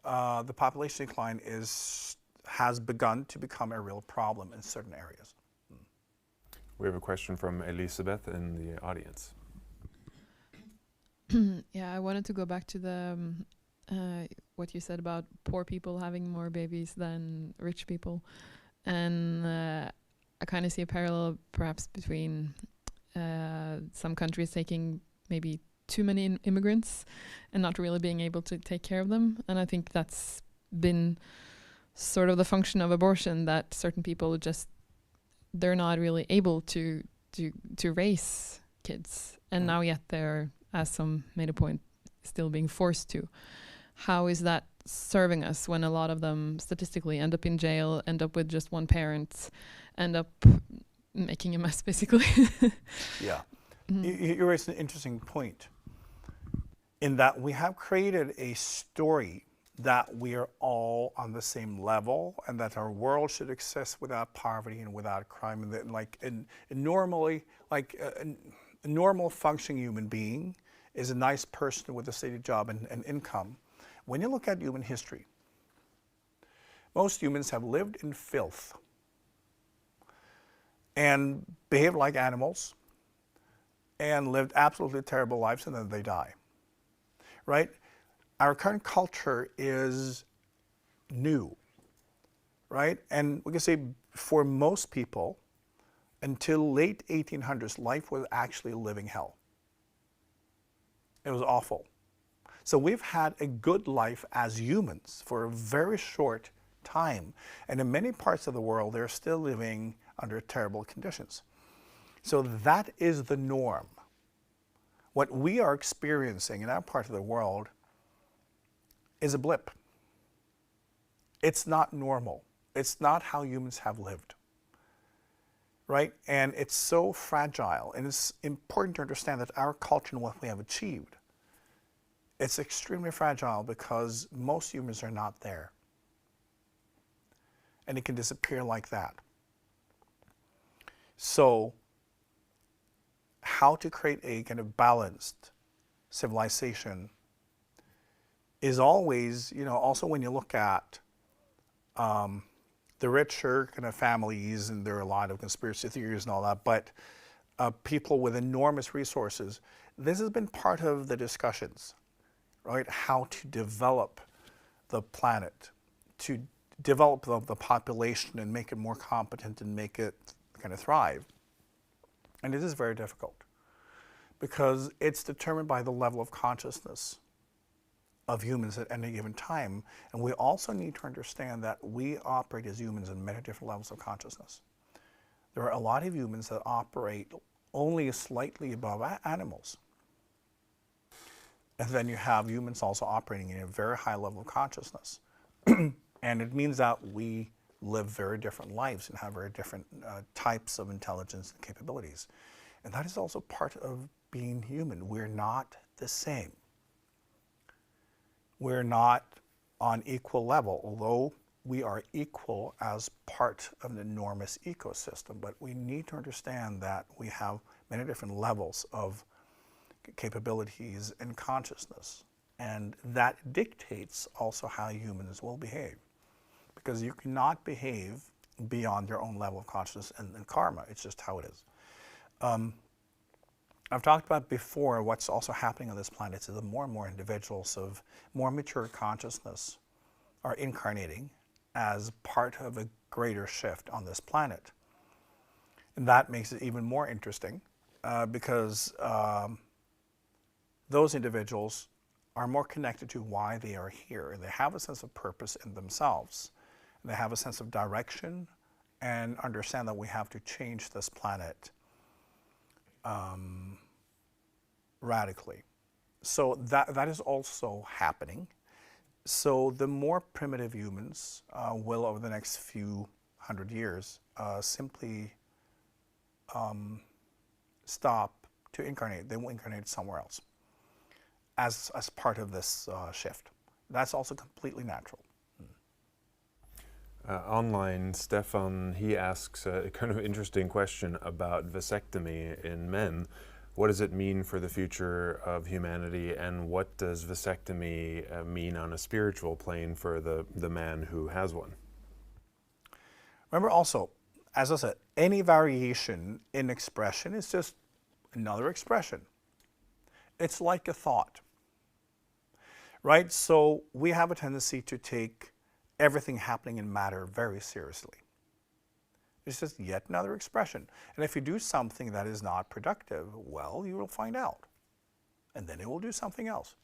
S2: the population decline has begun to become a real problem in certain areas.
S1: We have a question from Elizabeth in the audience.
S5: Yeah, I wanted to go back to the what you said about poor people having more babies than rich people, and I kind of see a parallel perhaps between some countries taking maybe too many immigrants and not really being able to take care of them. And I think that's been sort of the function of abortion, that certain people they're not really able to raise kids, and now yet they're, as some made a point, still being forced to. How is that serving us when a lot of them statistically end up in jail, end up with just one parent, end up making a mess, basically?
S2: Yeah. You raised an interesting point, in that we have created a story that we are all on the same level, and that our world should exist without poverty and without crime, and that a normal functioning human being is a nice person with a steady job and income. When you look at human history, most humans have lived in filth and behaved like animals and lived absolutely terrible lives, and then they die, right? Our current culture is new, right? And we can say for most people, until late 1800s, life was actually a living hell. It was awful. So we've had a good life as humans for a very short time. And in many parts of the world, they're still living under terrible conditions. So that is the norm. What we are experiencing in our part of the world is a blip. It's not normal. It's not how humans have lived, right? And it's so fragile. And it's important to understand that our culture and what we have achieved, it's extremely fragile, because most humans are not there. And it can disappear like that. So how to create a kind of balanced civilization is always, also when you look at the richer kind of families, and there are a lot of conspiracy theories and all that, but people with enormous resources, this has been part of the discussions, right? How to develop the planet, to develop the population and make it more competent and make it kind of thrive. And it is very difficult, because it's determined by the level of consciousness of humans at any given time. And we also need to understand that we operate as humans in many different levels of consciousness. There are a lot of humans that operate only slightly above animals. And then you have humans also operating in a very high level of consciousness. And it means that we live very different lives and have very different types of intelligence and capabilities. And that is also part of being human. We're not the same. We're not on equal level, although we are equal as part of an enormous ecosystem. But we need to understand that we have many different levels of capabilities and consciousness. And that dictates also how humans will behave. because you cannot behave beyond your own level of consciousness and karma. It's just how it is. I've talked about before what's also happening on this planet is that more and more individuals of more mature consciousness are incarnating as part of a greater shift on this planet. And that makes it even more interesting because those individuals are more connected to why they are here. And they have a sense of purpose in themselves. And they have a sense of direction and understand that we have to change this planet radically. So that is also happening. So the more primitive humans will, over the next few hundred years, simply stop to incarnate. They will incarnate somewhere else as part of this shift. That's also completely natural.
S1: Online, Stefan, he asks a kind of interesting question about vasectomy in men. What does it mean for the future of humanity, and what does vasectomy mean on a spiritual plane for the man who has one?
S2: Remember also, as I said, any variation in expression is just another expression. It's like a thought, right? So we have a tendency to take everything happening in matter very seriously. It's just yet another expression. And if you do something that is not productive, well, you will find out. And then it will do something else.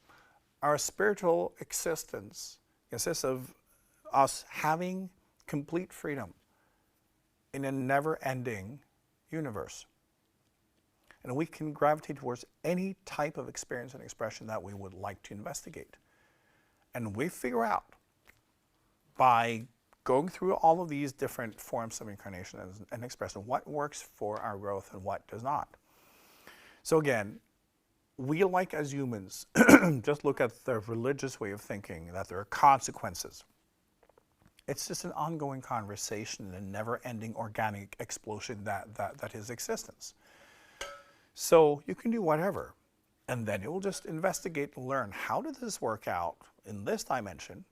S2: Our spiritual existence consists of us having complete freedom in a never-ending universe. And we can gravitate towards any type of experience and expression that we would like to investigate. And we figure out by going through all of these different forms of incarnation and expression what works for our growth and what does not. So again, we like as humans just look at the religious way of thinking that there are consequences. It's just an ongoing conversation, a never-ending organic explosion that is existence. So you can do whatever, and then you'll just investigate and learn, how did this work out in this dimension?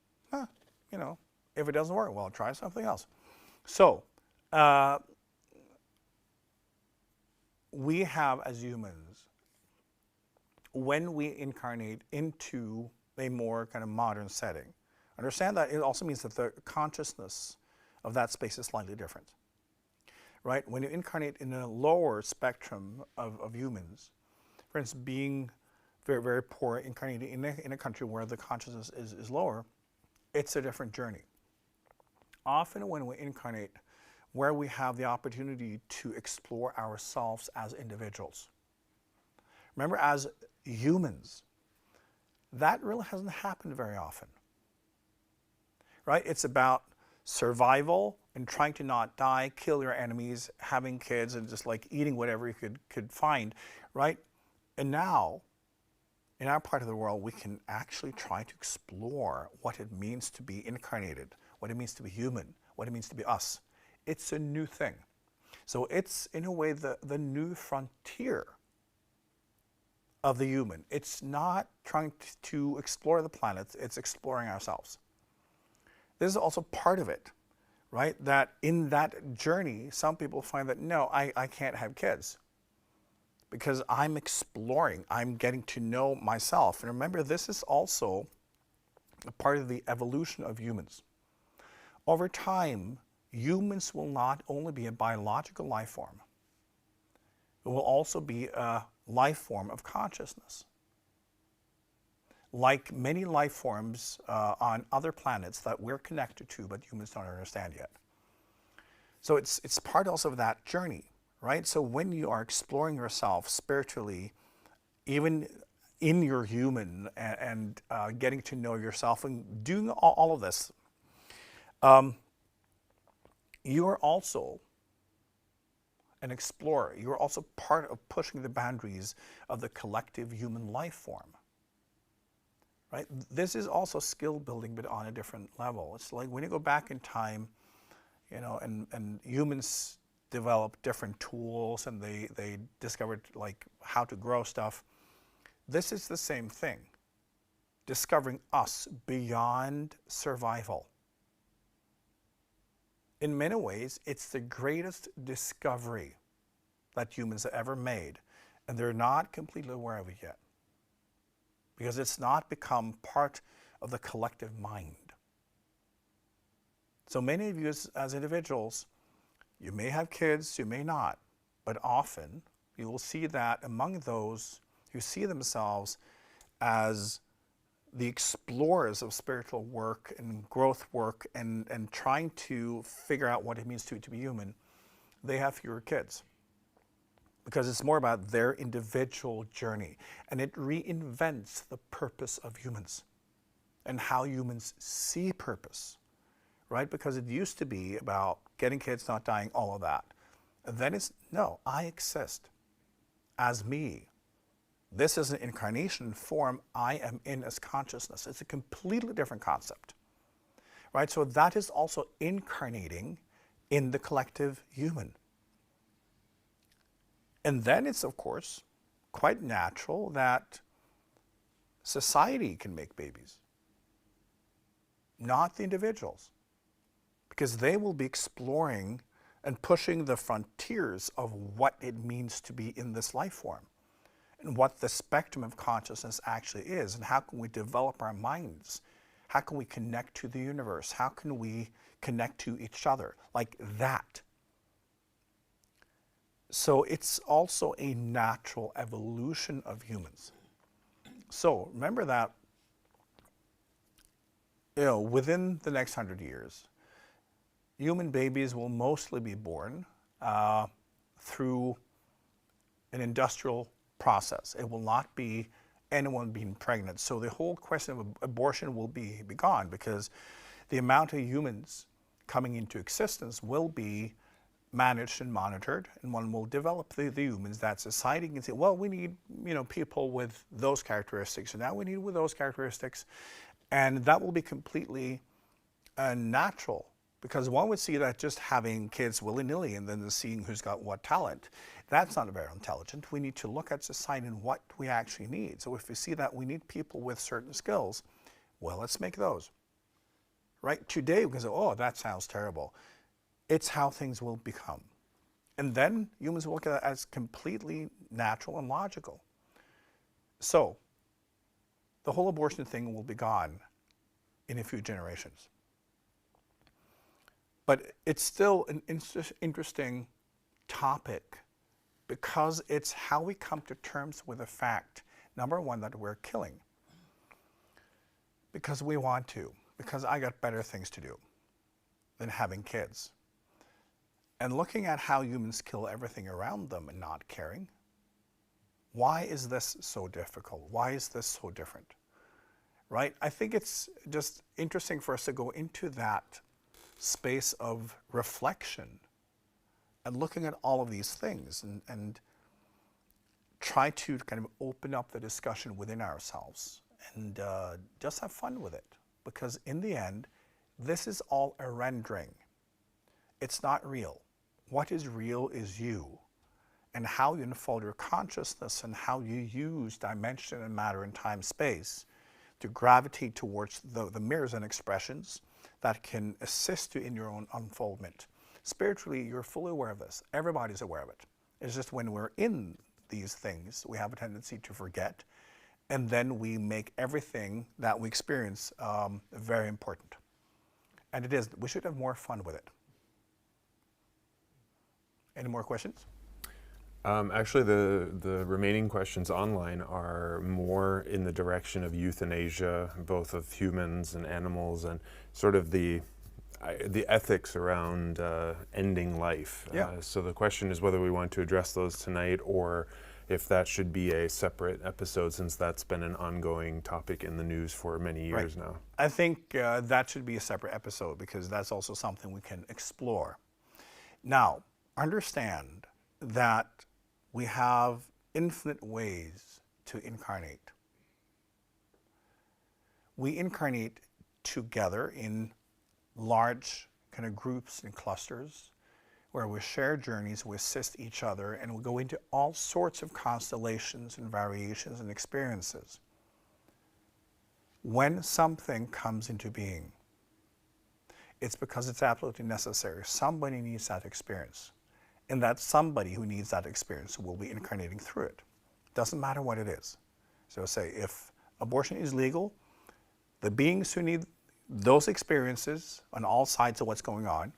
S2: You know, if it doesn't work, well, try something else. So we have, as humans, when we incarnate into a more kind of modern setting, understand that it also means that the consciousness of that space is slightly different, right? When you incarnate in a lower spectrum of humans, for instance, being very, very poor, incarnating in a country where the consciousness is lower, it's a different journey. Often when we incarnate where we have the opportunity to explore ourselves as individuals, remember, as humans, that really hasn't happened very often, right? It's about survival and trying to not die, kill your enemies, having kids, and just like eating whatever you could find, right? And now, in our part of the world, we can actually try to explore what it means to be incarnated, what it means to be human, what it means to be us. It's a new thing. So it's, in a way, the new frontier of the human. It's not trying to explore the planet, it's exploring ourselves. This is also part of it, right? That in that journey, some people find that, no, I can't have kids because I'm exploring, I'm getting to know myself. And remember, this is also a part of the evolution of humans. Over time, humans will not only be a biological life form, it will also be a life form of consciousness. Like many life forms on other planets that we're connected to, but humans don't understand yet. So it's part also of that journey, right? So when you are exploring yourself spiritually, even in your human and getting to know yourself and doing all of this, you are also an explorer. You are also part of pushing the boundaries of the collective human life form. Right? This is also skill building, but on a different level. It's like when you go back in time, you know, and humans developed different tools and they discovered like how to grow stuff. This is the same thing. Discovering us beyond survival. in many ways, it's the greatest discovery that humans have ever made, and they're not completely aware of it yet, because it's not become part of the collective mind. So many of you as individuals, you may have kids, you may not, but often you will see that among those who see themselves as the explorers of spiritual work and growth work and trying to figure out what it means to be human, they have fewer kids. Because it's more about their individual journey. And it reinvents the purpose of humans and how humans see purpose, right? Because it used to be about getting kids, not dying, all of that. And then it's, no, I exist as me. This is an incarnation form I am in as consciousness. It's a completely different concept, right? So that is also incarnating in the collective human. And then it's, of course, quite natural that society can make babies, not the individuals, because they will be exploring and pushing the frontiers of what it means to be in this life form and what the spectrum of consciousness actually is, and how can we develop our minds? How can we connect to the universe? How can we connect to each other like that? So it's also a natural evolution of humans. So remember that, within the next 100 years, human babies will mostly be born through an industrial process. It will not be anyone being pregnant. So the whole question of abortion will be gone, because the amount of humans coming into existence will be managed and monitored, and one will develop the humans that society can say, well, we need people with those characteristics, and now we need with those characteristics, and that will be completely natural, because one would see that just having kids willy-nilly and then seeing who's got what talent, that's not very intelligent. We need to look at society and what we actually need. So if we see that we need people with certain skills, well, let's make those. Right? Today we can say, oh, that sounds terrible. It's how things will become. And then humans will look at it as completely natural and logical. So the whole abortion thing will be gone in a few generations. But it's still an interesting topic, because it's how we come to terms with the fact, number one, that we're killing. Because we want to. Because I got better things to do than having kids. And looking at how humans kill everything around them and not caring. Why is this so difficult? Why is this so different? Right? I think it's just interesting for us to go into that space of reflection and looking at all of these things and try to kind of open up the discussion within ourselves and just have fun with it. Because in the end, this is all a rendering. It's not real. What is real is you, and how you unfold your consciousness and how you use dimension and matter and time space to gravitate towards the mirrors and expressions that can assist you in your own unfoldment. Spiritually, you're fully aware of this. Everybody's aware of it. It's just when we're in these things, we have a tendency to forget, and then we make everything that we experience very important. And it is. We should have more fun with it. Any more questions?
S1: Actually, the remaining questions online are more in the direction of euthanasia, both of humans and animals, and sort of the ethics around ending life.
S2: Yeah.
S1: So the question is whether we want to address those tonight, or if that should be a separate episode, since that's been an ongoing topic in the news for many years now.
S2: I think that should be a separate episode, because that's also something we can explore. Now, understand that we have infinite ways to incarnate. We incarnate together in large kind of groups and clusters where we share journeys, we assist each other, and we go into all sorts of constellations and variations and experiences. When something comes into being, it's because it's absolutely necessary. Somebody needs that experience. And that somebody who needs that experience will be incarnating through it. Doesn't matter what it is. So say if abortion is legal, the beings who need those experiences on all sides of what's going on,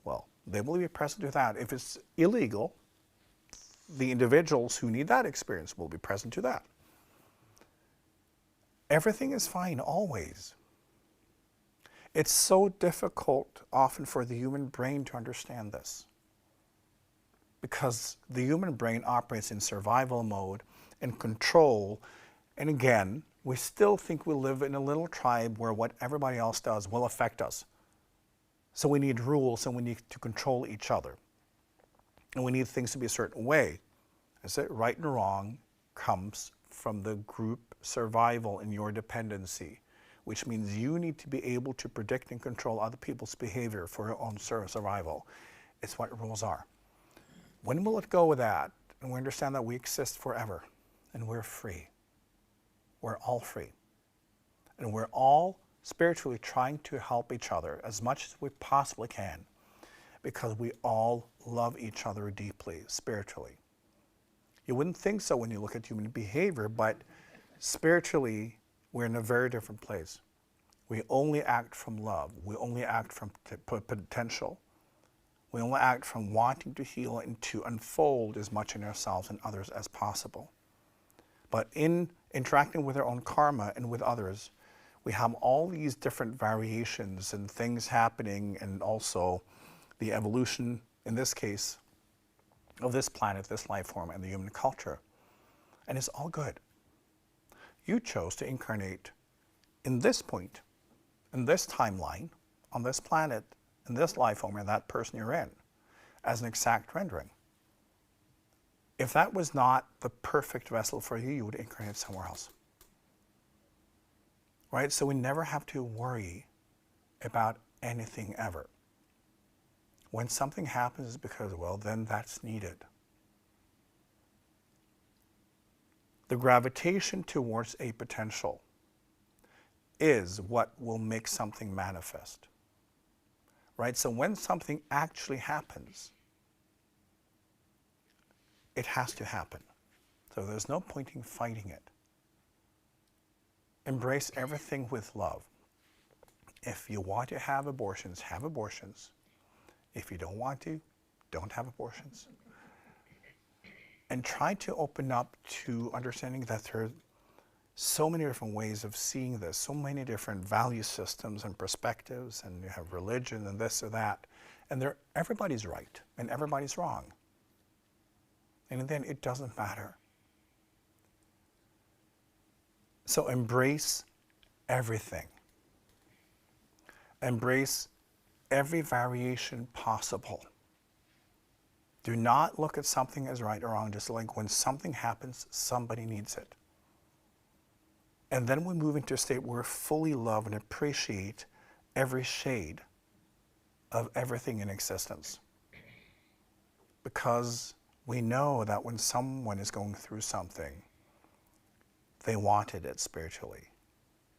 S2: well, they will be present to that. If it's illegal, the individuals who need that experience will be present to that. Everything is fine, always. It's so difficult often for the human brain to understand this, because the human brain operates in survival mode and control. And again, we still think we live in a little tribe where what everybody else does will affect us. So we need rules and we need to control each other. And we need things to be a certain way. I said right and wrong comes from the group survival and your dependency, which means you need to be able to predict and control other people's behavior for your own survival. It's what rules are. When we let go of that and we understand that we exist forever and we're free, we're all free, and we're all spiritually trying to help each other as much as we possibly can, because we all love each other deeply, spiritually. You wouldn't think so when you look at human behavior, but spiritually, we're in a very different place. We only act from love. We only act from potential. We only act from wanting to heal and to unfold as much in ourselves and others as possible. But in interacting with our own karma and with others, we have all these different variations and things happening, and also the evolution, in this case, of this planet, this life form, and the human culture. And it's all good. You chose to incarnate in this point, in this timeline, on this planet, in this life form, and that person you're in, as an exact rendering. If that was not the perfect vessel for you, you would incarnate somewhere else. Right? So we never have to worry about anything ever. When something happens, it's because, well, then that's needed. The gravitation towards a potential is what will make something manifest. Right? So when something actually happens, it has to happen. So there's no point in fighting it. Embrace everything with love. If you want to have abortions, have abortions. If you don't want to, don't have abortions. And try to open up to understanding that there are so many different ways of seeing this, so many different value systems and perspectives, and you have religion and this or that. And everybody's right and everybody's wrong. And then it doesn't matter. So embrace everything. Embrace every variation possible. Do not look at something as right or wrong, just like when something happens, somebody needs it. And then we move into a state where we fully love and appreciate every shade of everything in existence. Because we know that when someone is going through something, they wanted it spiritually.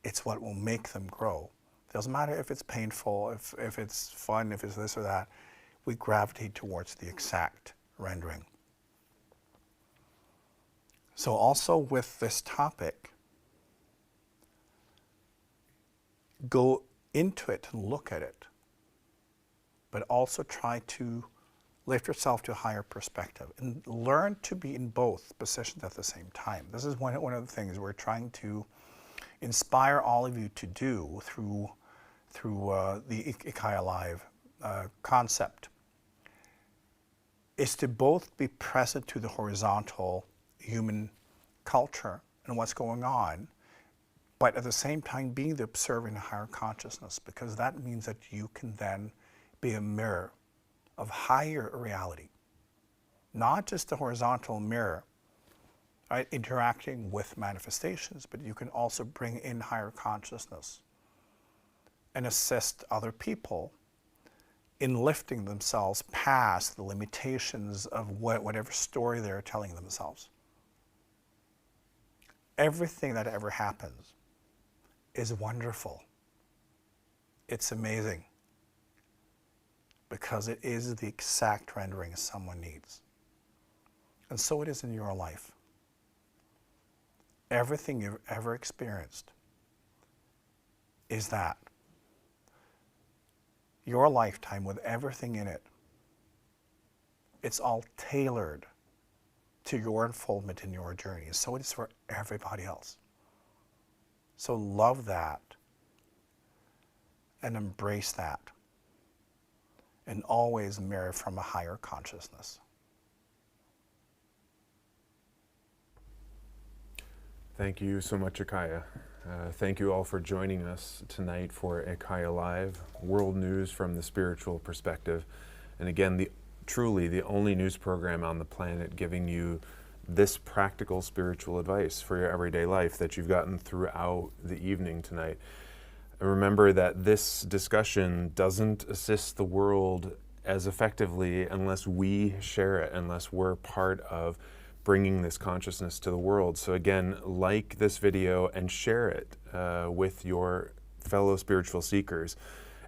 S2: It's what will make them grow. It doesn't matter if it's painful, if it's fun, if it's this or that. We gravitate towards the exact rendering. So also with this topic, go into it and look at it, but also try to lift yourself to a higher perspective and learn to be in both positions at the same time. This is one of the things we're trying to inspire all of you to do through the IKYA Live concept, is to both be present to the horizontal human culture and what's going on, but at the same time being the observer in a higher consciousness, because that means that you can then be a mirror of higher reality, not just a horizontal mirror, right, interacting with manifestations, but you can also bring in higher consciousness and assist other people in lifting themselves past the limitations of whatever story they're telling themselves. Everything that ever happens is wonderful. It's amazing. because it is the exact rendering someone needs. And so it is in your life. Everything you've ever experienced is that. Your lifetime with everything in it, it's all tailored to your unfoldment in your journey. And so it is for everybody else. So love that and embrace that and always mirror from a higher consciousness.
S1: Thank you so much, IKYA. Thank you all for joining us tonight for IKYA Live, world news from the spiritual perspective. And again, truly the only news program on the planet giving you this practical spiritual advice for your everyday life that you've gotten throughout the evening tonight. And remember that this discussion doesn't assist the world as effectively unless we share it, unless we're part of bringing this consciousness to the world. So again, like this video and share it with your fellow spiritual seekers,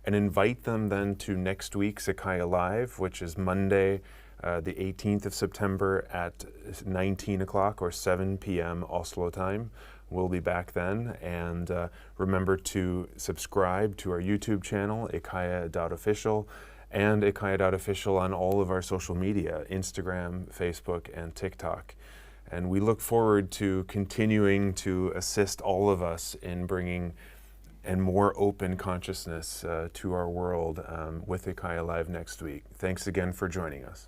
S1: and invite them then to next week's IKYA Live, which is Monday, the 18th of September at 19 o'clock or 7 p.m. Oslo time. We'll be back then. And remember to subscribe to our YouTube channel, IKYA.official, and IKYA.official on all of our social media, Instagram, Facebook, and TikTok. And we look forward to continuing to assist all of us in bringing and more open consciousness to our world with IKYA Live next week. Thanks again for joining us.